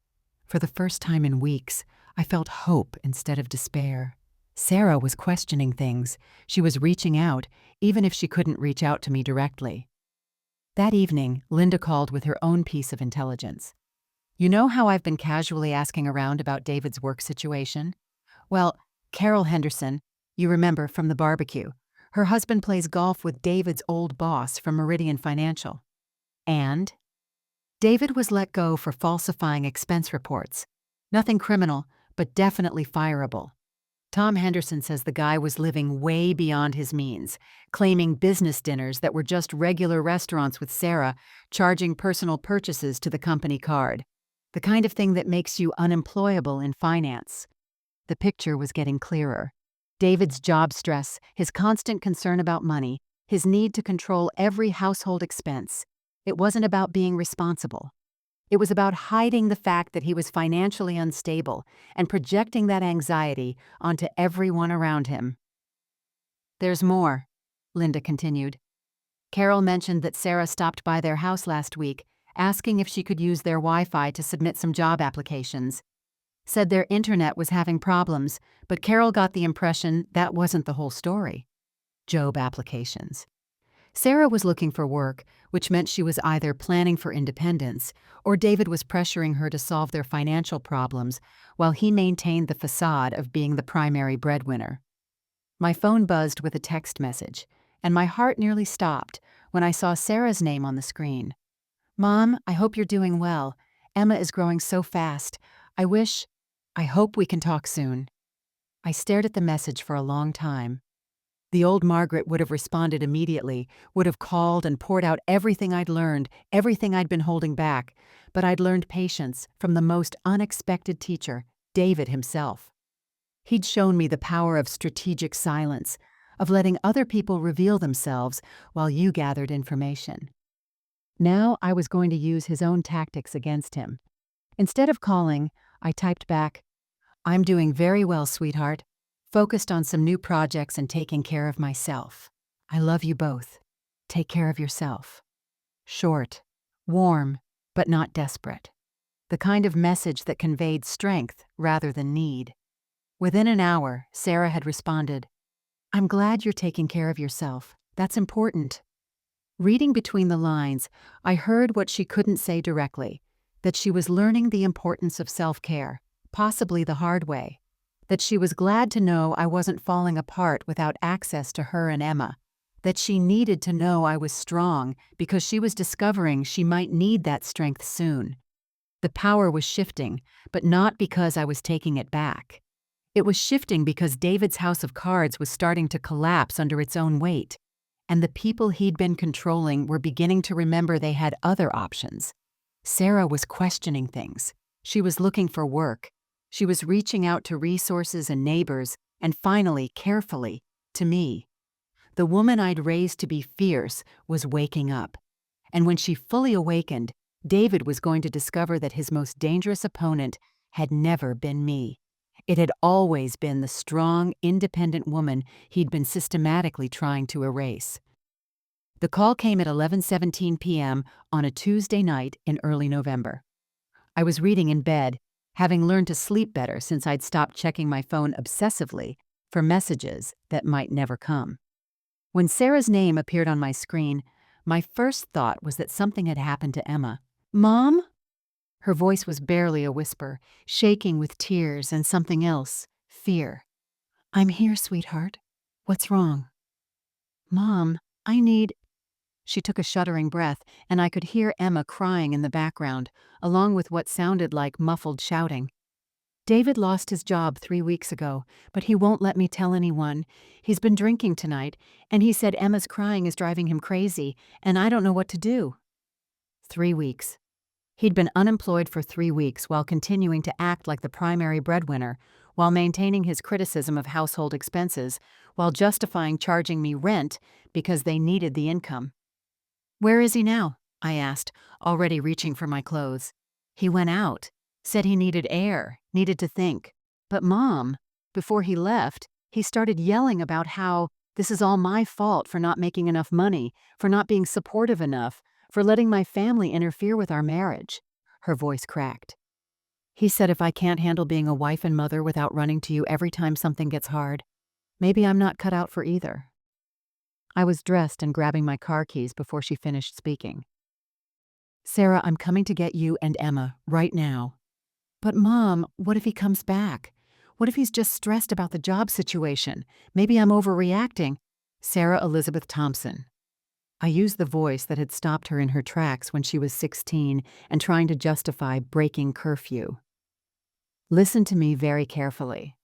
For the first time in weeks, I felt hope instead of despair. Sarah was questioning things. She was reaching out, even if she couldn't reach out to me directly. That evening, Linda called with her own piece of intelligence. "You know how I've been casually asking around about David's work situation? Well, Carol Henderson, you remember from the barbecue, her husband plays golf with David's old boss from Meridian Financial. And David was let go for falsifying expense reports. Nothing criminal, but definitely fireable. Tom Henderson says the guy was living way beyond his means, claiming business dinners that were just regular restaurants with Sarah, charging personal purchases to the company card. The kind of thing that makes you unemployable in finance." The picture was getting clearer. David's job stress, his constant concern about money, his need to control every household expense. It wasn't about being responsible. It was about hiding the fact that he was financially unstable and projecting that anxiety onto everyone around him. "There's more," Linda continued. "Carol mentioned that Sarah stopped by their house last week, asking if she could use their Wi-Fi to submit some job applications. Said their internet was having problems, but Carol got the impression that wasn't the whole story. Job applications. Sarah was looking for work, which meant she was either planning for independence or David was pressuring her to solve their financial problems while he maintained the facade of being the primary breadwinner. My phone buzzed with a text message, and my heart nearly stopped when I saw Sarah's name on the screen. "Mom, I hope you're doing well. Emma is growing so fast. I hope we can talk soon." I stared at the message for a long time. The old Margaret would have responded immediately, would have called and poured out everything I'd learned, everything I'd been holding back. But I'd learned patience from the most unexpected teacher, David himself. He'd shown me the power of strategic silence, of letting other people reveal themselves while you gathered information. Now I was going to use his own tactics against him. Instead of calling, I typed back, "I'm doing very well, sweetheart. Focused on some new projects and taking care of myself. I love you both. Take care of yourself." Short, warm, but not desperate. The kind of message that conveyed strength rather than need. Within an hour, Sarah had responded, "I'm glad you're taking care of yourself. That's important." Reading between the lines, I heard what she couldn't say directly, that she was learning the importance of self-care, possibly the hard way, that she was glad to know I wasn't falling apart without access to her and Emma, that she needed to know I was strong because she was discovering she might need that strength soon. The power was shifting, but not because I was taking it back. It was shifting because David's house of cards was starting to collapse under its own weight, and the people he'd been controlling were beginning to remember they had other options. Sarah was questioning things. She was looking for work. She was reaching out to resources and neighbors, and finally, carefully, to me. The woman I'd raised to be fierce was waking up. And when she fully awakened, David was going to discover that his most dangerous opponent had never been me. It had always been the strong, independent woman he'd been systematically trying to erase. The call came at 11:17 p.m. on a Tuesday night in early November. I was reading in bed, having learned to sleep better since I'd stopped checking my phone obsessively for messages that might never come. When Sarah's name appeared on my screen, my first thought was that something had happened to Emma. "Mom?" Her voice was barely a whisper, shaking with tears and something else, fear. "I'm here, sweetheart. What's wrong?" "Mom, I need—" She took a shuddering breath, and I could hear Emma crying in the background, along with what sounded like muffled shouting. "David lost his job 3 weeks ago, but he won't let me tell anyone. He's been drinking tonight, and he said Emma's crying is driving him crazy, and I don't know what to do." 3 weeks. He'd been unemployed for 3 weeks while continuing to act like the primary breadwinner, while maintaining his criticism of household expenses, while justifying charging me rent because they needed the income. "Where is he now?" I asked, already reaching for my clothes. "He went out. Said he needed air, needed to think. But Mom, before he left, he started yelling about how this is all my fault for not making enough money, for not being supportive enough, for letting my family interfere with our marriage." Her voice cracked. "He said if I can't handle being a wife and mother without running to you every time something gets hard, maybe I'm not cut out for either." I was dressed and grabbing my car keys before she finished speaking. "Sarah, I'm coming to get you and Emma right now." "But Mom, what if he comes back? What if he's just stressed about the job situation? Maybe I'm overreacting." "Sarah Elizabeth Thompson." I used the voice that had stopped her in her tracks when she was 16 and trying to justify breaking curfew. "Listen to me very carefully.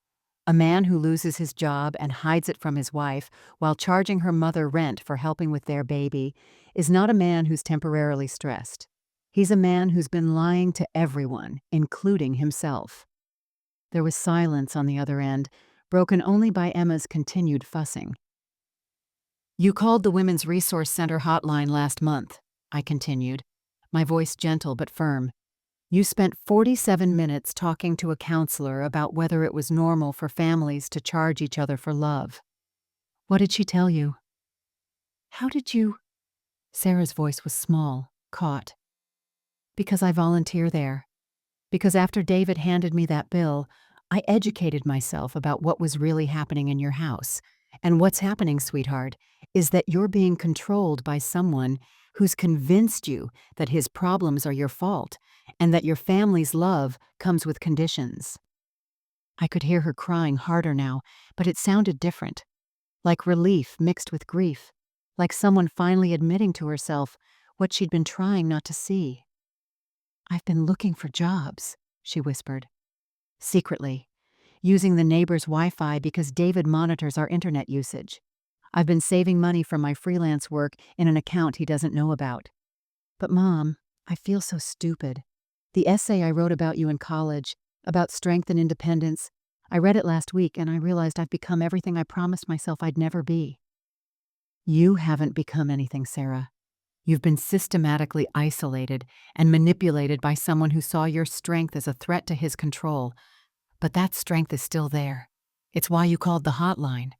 A man who loses his job and hides it from his wife while charging her mother rent for helping with their baby is not a man who's temporarily stressed. He's a man who's been lying to everyone, including himself." There was silence on the other end, broken only by Emma's continued fussing. "You called the Women's Resource Center hotline last month," I continued, my voice gentle but firm. "You spent 47 minutes talking to a counselor about whether it was normal for families to charge each other for love. What did she tell you?" "How did you—" Sarah's voice was small, caught. "Because I volunteer there. Because after David handed me that bill, I educated myself about what was really happening in your house. And what's happening, sweetheart, is that you're being controlled by someone who's convinced you that his problems are your fault and that your family's love comes with conditions." I could hear her crying harder now, but it sounded different, like relief mixed with grief, like someone finally admitting to herself what she'd been trying not to see. "I've been looking for jobs," she whispered. "Secretly, using the neighbor's Wi-Fi because David monitors our internet usage. I've been saving money from my freelance work in an account he doesn't know about. But Mom, I feel so stupid. The essay I wrote about you in college, about strength and independence, I read it last week and I realized I've become everything I promised myself I'd never be. You haven't become anything, Sarah. You've been systematically isolated and manipulated by someone who saw your strength as a threat to his control. But that strength is still there. It's why you called the hotline.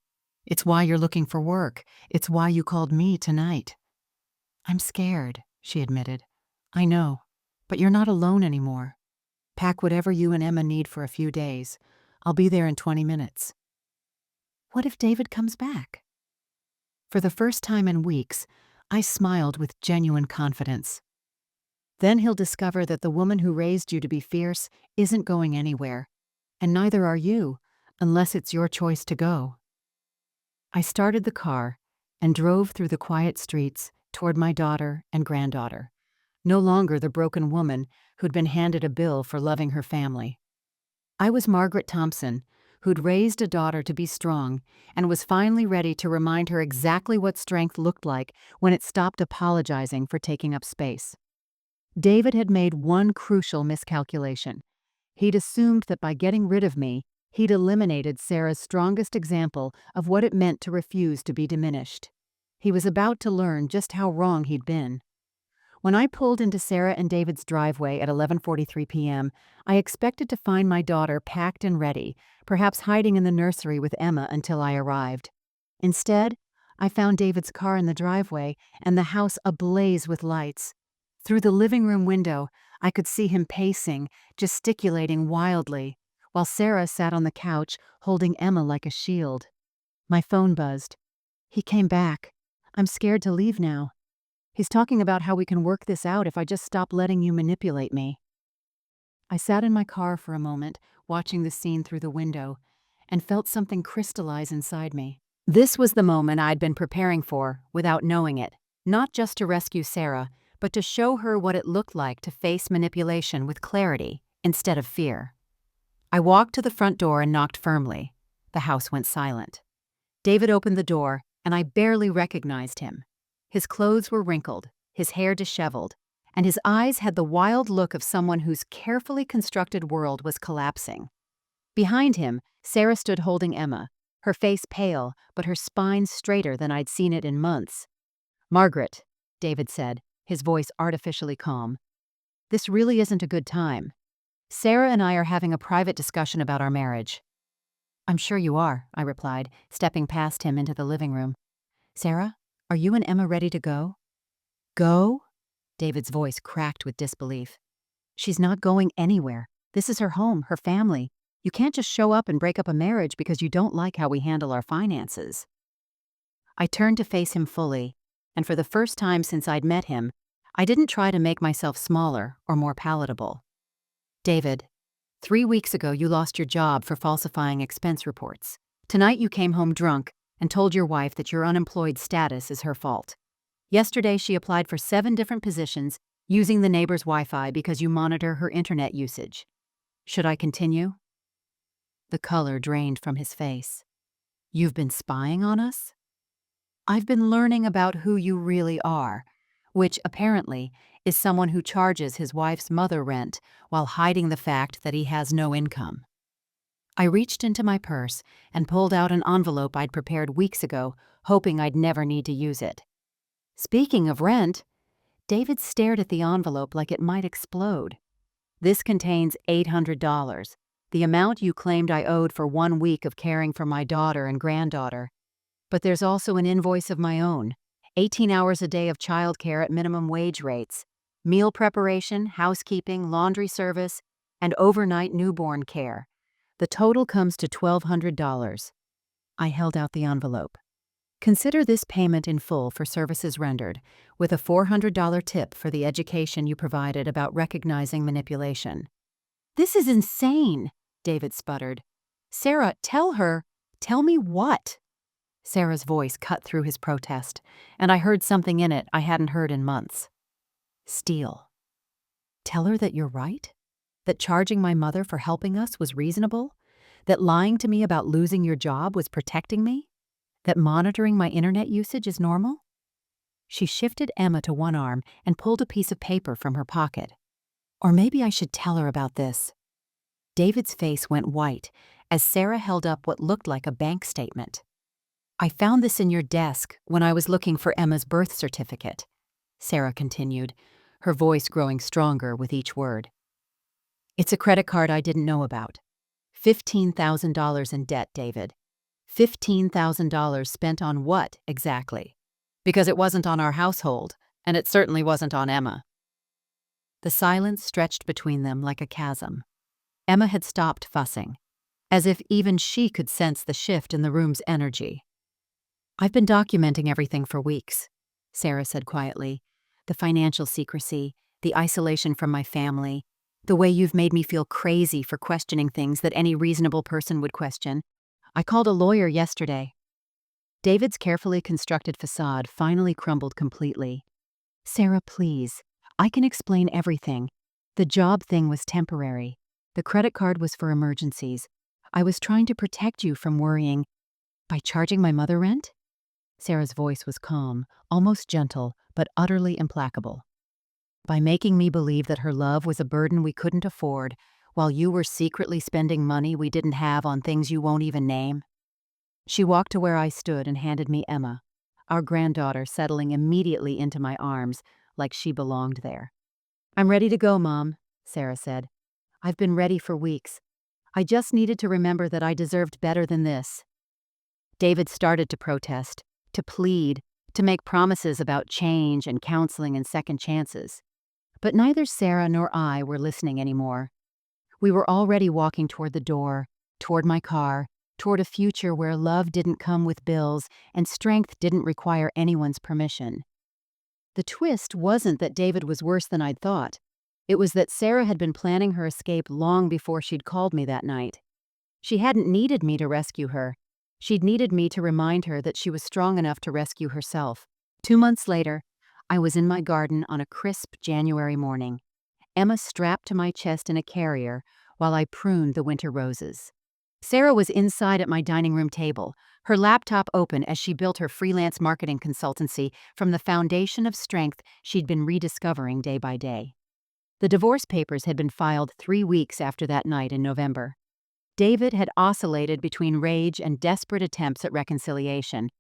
It's why you're looking for work. It's why you called me tonight. I'm scared, she admitted. I know, but you're not alone anymore. Pack whatever you and Emma need for a few days. I'll be there in 20 minutes. What if David comes back? For the first time in weeks, I smiled with genuine confidence. Then he'll discover that the woman who raised you to be fierce isn't going anywhere, and neither are you, unless it's your choice to go. I started the car and drove through the quiet streets toward my daughter and granddaughter, no longer the broken woman who'd been handed a bill for loving her family. I was Margaret Thompson, who'd raised a daughter to be strong and was finally ready to remind her exactly what strength looked like when it stopped apologizing for taking up space. David had made one crucial miscalculation. He'd assumed that by getting rid of me, he'd eliminated Sarah's strongest example of what it meant to refuse to be diminished. He was about to learn just how wrong he'd been. When I pulled into Sarah and David's driveway at 11:43 p.m., I expected to find my daughter packed and ready, perhaps hiding in the nursery with Emma until I arrived. Instead, I found David's car in the driveway and the house ablaze with lights. Through the living room window, I could see him pacing, gesticulating wildly, while Sarah sat on the couch holding Emma like a shield. My phone buzzed. He came back. I'm scared to leave now. He's talking about how we can work this out if I just stop letting you manipulate me. I sat in my car for a moment, watching the scene through the window, and felt something crystallize inside me. This was the moment I'd been preparing for without knowing it, not just to rescue Sarah, but to show her what it looked like to face manipulation with clarity instead of fear. I walked to the front door and knocked firmly. The house went silent. David opened the door, and I barely recognized him. His clothes were wrinkled, his hair disheveled, and his eyes had the wild look of someone whose carefully constructed world was collapsing. Behind him, Sarah stood holding Emma, her face pale, but her spine straighter than I'd seen it in months. "Margaret," David said, his voice artificially calm, "this really isn't a good time. Sarah and I are having a private discussion about our marriage." "I'm sure you are," I replied, stepping past him into the living room. "Sarah, are you and Emma ready to go?" "Go?" David's voice cracked with disbelief. "She's not going anywhere. This is her home, her family. You can't just show up and break up a marriage because you don't like how we handle our finances." I turned to face him fully, and for the first time since I'd met him, I didn't try to make myself smaller or more palatable. "David, 3 weeks ago you lost your job for falsifying expense reports. Tonight you came home drunk and told your wife that your unemployed status is her fault. Yesterday she applied for 7 different positions using the neighbor's Wi-Fi because you monitor her internet usage. Should I continue?" The color drained from his face. "You've been spying on us?" "I've been learning about who you really are, which, apparently, is someone who charges his wife's mother rent while hiding the fact that he has no income." I reached into my purse and pulled out an envelope I'd prepared weeks ago, hoping I'd never need to use it. "Speaking of rent," David stared at the envelope like it might explode. "This contains $800, the amount you claimed I owed for 1 week of caring for my daughter and granddaughter. But there's also an invoice of my own, 18 hours a day of childcare at minimum wage rates, meal preparation, housekeeping, laundry service, and overnight newborn care. The total comes to $1,200. I held out the envelope. "Consider this payment in full for services rendered, with a $400 tip for the education you provided about recognizing manipulation." "This is insane," David sputtered. "Sarah, tell her." "Tell me what?" Sarah's voice cut through his protest, and I heard something in it I hadn't heard in months. "Steal. Tell her that you're right? That charging my mother for helping us was reasonable? That lying to me about losing your job was protecting me? That monitoring my internet usage is normal? She shifted Emma to one arm and pulled a piece of paper from her pocket. Or maybe I should tell her about this. David's face went white as Sarah held up what looked like a bank statement. I found this in your desk when I was looking for Emma's birth certificate, Sarah continued, her voice growing stronger with each word. It's a credit card I didn't know about. $15,000 in debt, David. $15,000 spent on what, exactly? Because it wasn't on our household, and it certainly wasn't on Emma. The silence stretched between them like a chasm. Emma had stopped fussing, as if even she could sense the shift in the room's energy. I've been documenting everything for weeks, Sarah said quietly. The financial secrecy, the isolation from my family, the way you've made me feel crazy for questioning things that any reasonable person would question. I called a lawyer yesterday. David's carefully constructed facade finally crumbled completely. Sarah, please. I can explain everything. The job thing was temporary. The credit card was for emergencies. I was trying to protect you from worrying. By charging my mother rent? Sarah's voice was calm, almost gentle, but utterly implacable. By making me believe that her love was a burden we couldn't afford, while you were secretly spending money we didn't have on things you won't even name? She walked to where I stood and handed me Emma, our granddaughter settling immediately into my arms like she belonged there. I'm ready to go, Mom, Sarah said. I've been ready for weeks. I just needed to remember that I deserved better than this. David started to protest, to plead, to make promises about change and counseling and second chances. But neither Sarah nor I were listening anymore. We were already walking toward the door, toward my car, toward a future where love didn't come with bills and strength didn't require anyone's permission. The twist wasn't that David was worse than I'd thought. It was that Sarah had been planning her escape long before she'd called me that night. She hadn't needed me to rescue her. She'd needed me to remind her that she was strong enough to rescue herself. 2 months later, I was in my garden on a crisp January morning, Emma strapped to my chest in a carrier while I pruned the winter roses. Sarah was inside at my dining room table, her laptop open as she built her freelance marketing consultancy from the foundation of strength she'd been rediscovering day by day. The divorce papers had been filed 3 weeks after that night in November. David had oscillated between rage and desperate attempts at reconciliation,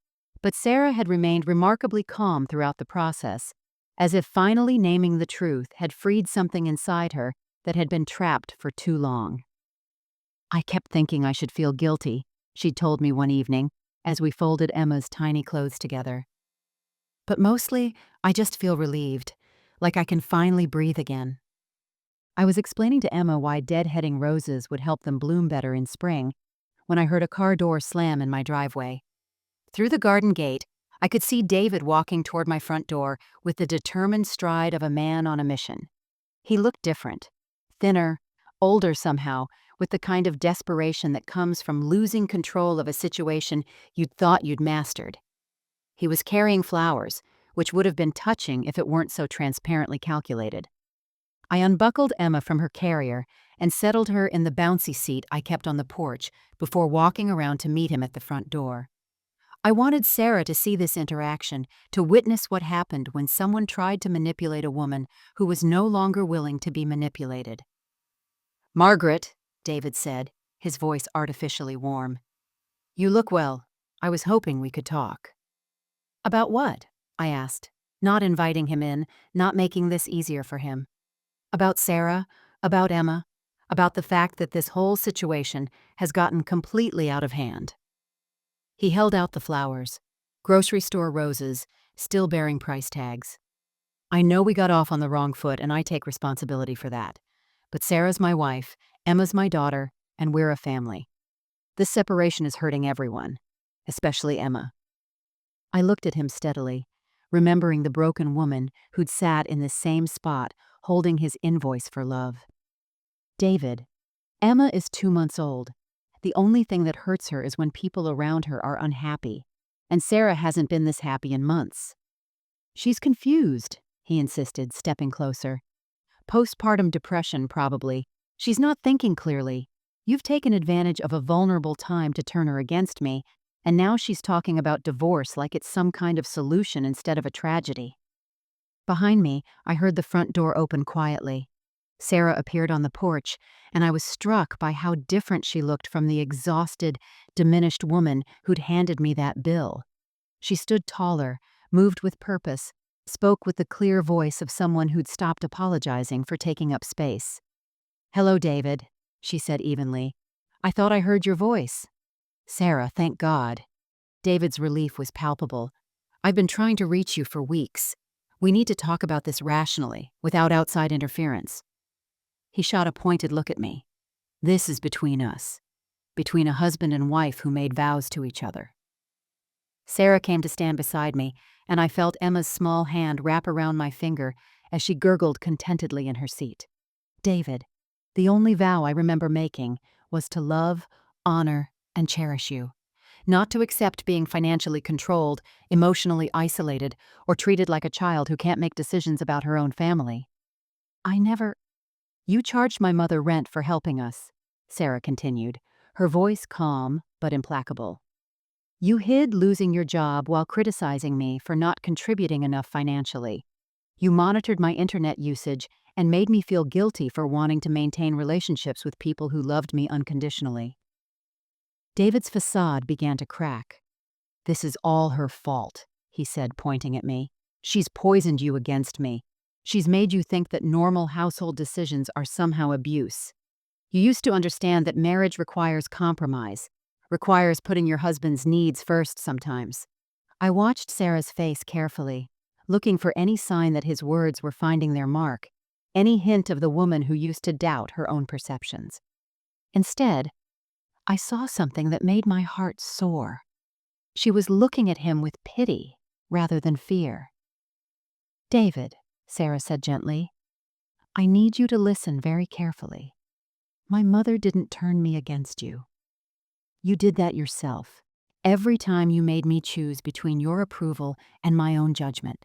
but Sarah had remained remarkably calm throughout the process, as if finally naming the truth had freed something inside her that had been trapped for too long. I kept thinking I should feel guilty, she'd told me one evening, as we folded Emma's tiny clothes together. But mostly, I just feel relieved, like I can finally breathe again. I was explaining to Emma why deadheading roses would help them bloom better in spring when I heard a car door slam in my driveway. Through the garden gate, I could see David walking toward my front door with the determined stride of a man on a mission. He looked different, thinner, older somehow, with the kind of desperation that comes from losing control of a situation you'd thought you'd mastered. He was carrying flowers, which would have been touching if it weren't so transparently calculated. I unbuckled Emma from her carrier and settled her in the bouncy seat I kept on the porch before walking around to meet him at the front door. I wanted Sarah to see this interaction, to witness what happened when someone tried to manipulate a woman who was no longer willing to be manipulated. "Margaret," David said, his voice artificially warm. "You look well. I was hoping we could talk." "About what?" I asked, not inviting him in, not making this easier for him. "About Sarah, about Emma, about the fact that this whole situation has gotten completely out of hand." He held out the flowers, grocery store roses, still bearing price tags. "I know we got off on the wrong foot, and I take responsibility for that. But Sarah's my wife, Emma's my daughter, and we're a family. This separation is hurting everyone, especially Emma." I looked at him steadily, remembering the broken woman who'd sat in this same spot holding his invoice for love. "David, Emma is 2 months old. The only thing that hurts her is when people around her are unhappy, and Sarah hasn't been this happy in months." "She's confused," he insisted, stepping closer. "Postpartum depression, probably. She's not thinking clearly. You've taken advantage of a vulnerable time to turn her against me, And now she's talking about divorce like it's some kind of solution instead of a tragedy. Behind me, I heard the front door open quietly. Sarah appeared on the porch, and I was struck by how different she looked from the exhausted, diminished woman who'd handed me that bill. She stood taller, moved with purpose, spoke with the clear voice of someone who'd stopped apologizing for taking up space. "Hello, David," she said evenly. "I thought I heard your voice." "Sarah, thank God." David's relief was palpable. "I've been trying to reach you for weeks. We need to talk about this rationally, without outside interference." He shot a pointed look at me. "This is between us. Between a husband and wife who made vows to each other." Sarah came to stand beside me, and I felt Emma's small hand wrap around my finger as she gurgled contentedly in her seat. "David, the only vow I remember making was to love, honor, and cherish you. Not to accept being financially controlled, emotionally isolated, or treated like a child who can't make decisions about her own family. I never—" "You charged my mother rent for helping us," Sarah continued, her voice calm but implacable. "You hid losing your job while criticizing me for not contributing enough financially. You monitored my internet usage and made me feel guilty for wanting to maintain relationships with people who loved me unconditionally." David's facade began to crack. "This is all her fault," he said, pointing at me. "She's poisoned you against me. She's made you think that normal household decisions are somehow abuse. You used to understand that marriage requires compromise, requires putting your husband's needs first sometimes." I watched Sarah's face carefully, looking for any sign that his words were finding their mark, any hint of the woman who used to doubt her own perceptions. Instead, I saw something that made my heart soar. She was looking at him with pity rather than fear. "David," Sarah said gently, "I need you to listen very carefully. My mother didn't turn me against you. You did that yourself, every time you made me choose between your approval and my own judgment.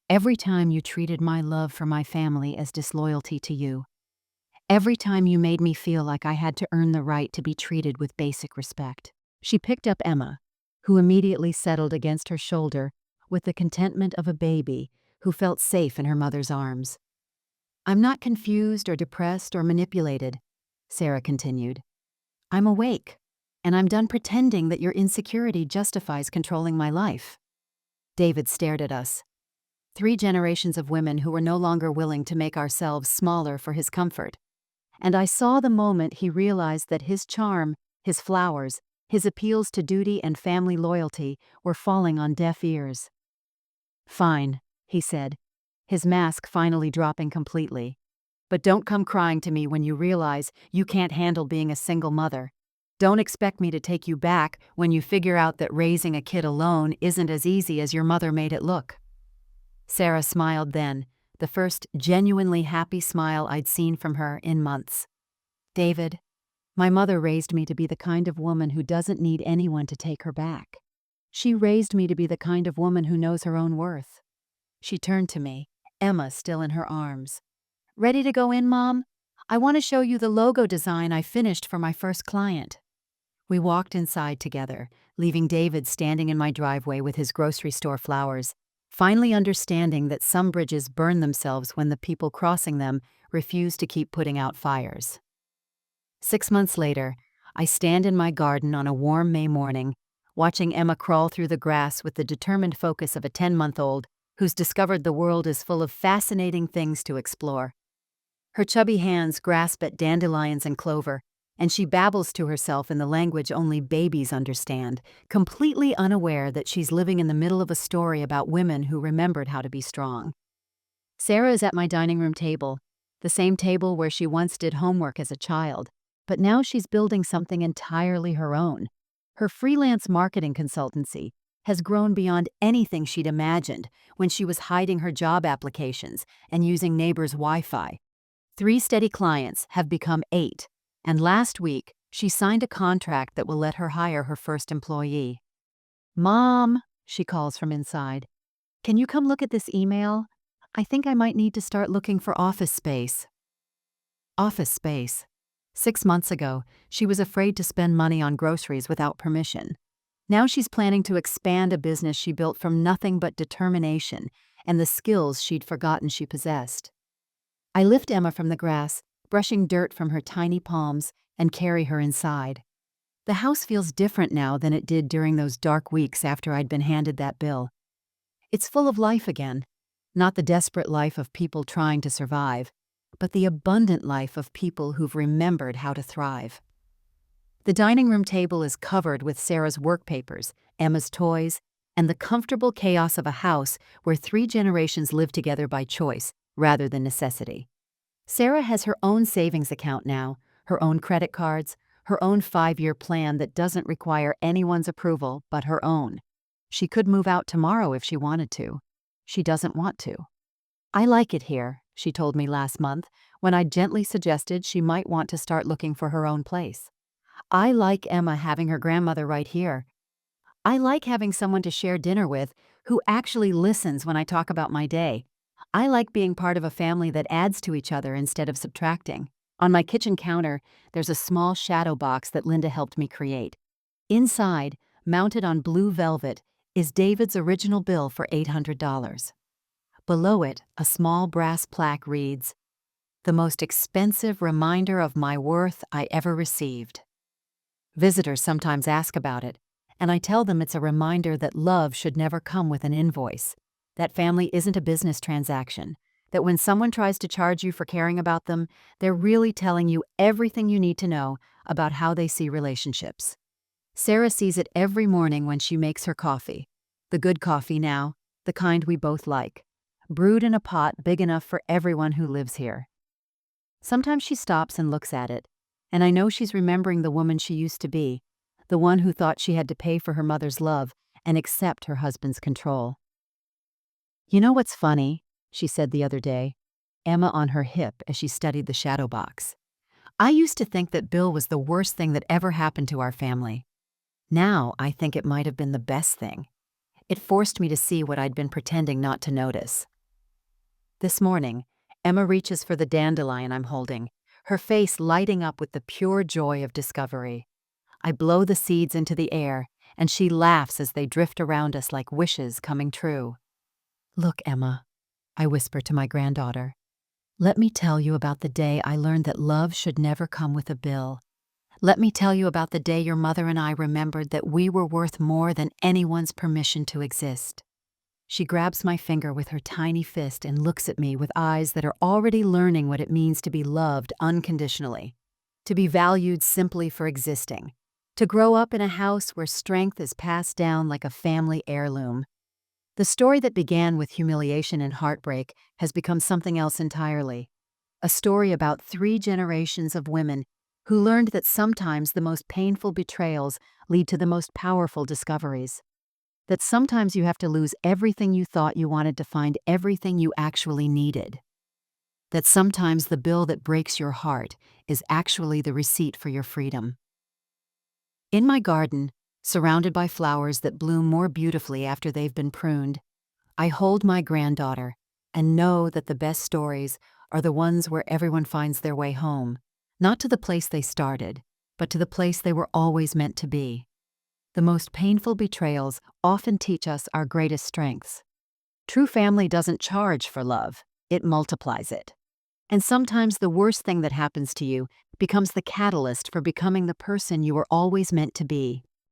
Every time you treated my love for my family as disloyalty to you. Every time you made me feel like I had to earn the right to be treated with basic respect." She picked up Emma, who immediately settled against her shoulder with the contentment of a baby who felt safe in her mother's arms. "I'm not confused or depressed or manipulated," Sarah continued. "I'm awake, and I'm done pretending that your insecurity justifies controlling my life." David stared at us. 3 generations of women who were no longer willing to make ourselves smaller for his comfort. And I saw the moment he realized that his charm, his flowers, his appeals to duty and family loyalty were falling on deaf ears. "Fine," he said, his mask finally dropping completely. "But don't come crying to me when you realize you can't handle being a single mother. Don't expect me to take you back when you figure out that raising a kid alone isn't as easy as your mother made it look." Sarah smiled then, the first genuinely happy smile I'd seen from her in months. "David, my mother raised me to be the kind of woman who doesn't need anyone to take her back. She raised me to be the kind of woman who knows her own worth." She turned to me, Emma still in her arms. "Ready to go in, Mom? I want to show you the logo design I finished for my first client." We walked inside together, leaving David standing in my driveway with his grocery store flowers, finally understanding that some bridges burn themselves when the people crossing them refuse to keep putting out fires. 6 months later, I stand in my garden on a warm May morning, watching Emma crawl through the grass with the determined focus of a 10-month-old who's discovered the world is full of fascinating things to explore. Her chubby hands grasp at dandelions and clover, and she babbles to herself in the language only babies understand, completely unaware that she's living in the middle of a story about women who remembered how to be strong. Sarah is at my dining room table, the same table where she once did homework as a child, but now she's building something entirely her own. Her freelance marketing consultancy has grown beyond anything she'd imagined when she was hiding her job applications and using neighbors' Wi-Fi. 3 steady clients have become 8, and last week she signed a contract that will let her hire her first employee. "Mom," she calls from inside, "can you come look at this email? I think I might need to start looking for office space." Office space. 6 months ago, she was afraid to spend money on groceries without permission. Now she's planning to expand a business she built from nothing but determination and the skills she'd forgotten she possessed. I lift Emma from the grass, brushing dirt from her tiny palms, and carry her inside. The house feels different now than it did during those dark weeks after I'd been handed that bill. It's full of life again, not the desperate life of people trying to survive, but the abundant life of people who've remembered how to thrive. The dining room table is covered with Sarah's work papers, Emma's toys, and the comfortable chaos of a house where 3 generations live together by choice rather than necessity. Sarah has her own savings account now, her own credit cards, her own 5-year plan that doesn't require anyone's approval but her own. She could move out tomorrow if she wanted to. She doesn't want to. "I like it here," she told me last month when I gently suggested she might want to start looking for her own place. "I like Emma having her grandmother right here. I like having someone to share dinner with who actually listens when I talk about my day. I like being part of a family that adds to each other instead of subtracting." On my kitchen counter, there's a small shadow box that Linda helped me create. Inside, mounted on blue velvet, is David's original bill for $800. Below it, a small brass plaque reads, "The most expensive reminder of my worth I ever received." Visitors sometimes ask about it, and I tell them it's a reminder that love should never come with an invoice, that family isn't a business transaction, that when someone tries to charge you for caring about them, they're really telling you everything you need to know about how they see relationships. Sarah sees it every morning when she makes her coffee. The good coffee now, the kind we both like, brewed in a pot big enough for everyone who lives here. Sometimes she stops and looks at it, and I know she's remembering the woman she used to be, the one who thought she had to pay for her mother's love and accept her husband's control. "You know what's funny?" she said the other day, Emma on her hip as she studied the shadow box. "I used to think that Bill was the worst thing that ever happened to our family. Now I think it might have been the best thing. It forced me to see what I'd been pretending not to notice." This morning, Emma reaches for the dandelion I'm holding, her face lighting up with the pure joy of discovery. I blow the seeds into the air, and she laughs as they drift around us like wishes coming true. "Look, Emma," I whisper to my granddaughter. "Let me tell you about the day I learned that love should never come with a bill. Let me tell you about the day your mother and I remembered that we were worth more than anyone's permission to exist." She grabs my finger with her tiny fist and looks at me with eyes that are already learning what it means to be loved unconditionally, to be valued simply for existing, to grow up in a house where strength is passed down like a family heirloom. The story that began with humiliation and heartbreak has become something else entirely. A story about 3 generations of women who learned that sometimes the most painful betrayals lead to the most powerful discoveries. That sometimes you have to lose everything you thought you wanted to find everything you actually needed. That sometimes the bill that breaks your heart is actually the receipt for your freedom. In my garden, surrounded by flowers that bloom more beautifully after they've been pruned, I hold my granddaughter and know that the best stories are the ones where everyone finds their way home, not to the place they started, but to the place they were always meant to be. The most painful betrayals often teach us our greatest strengths. True family doesn't charge for love, it multiplies it. And sometimes the worst thing that happens to you becomes the catalyst for becoming the person you were always meant to be.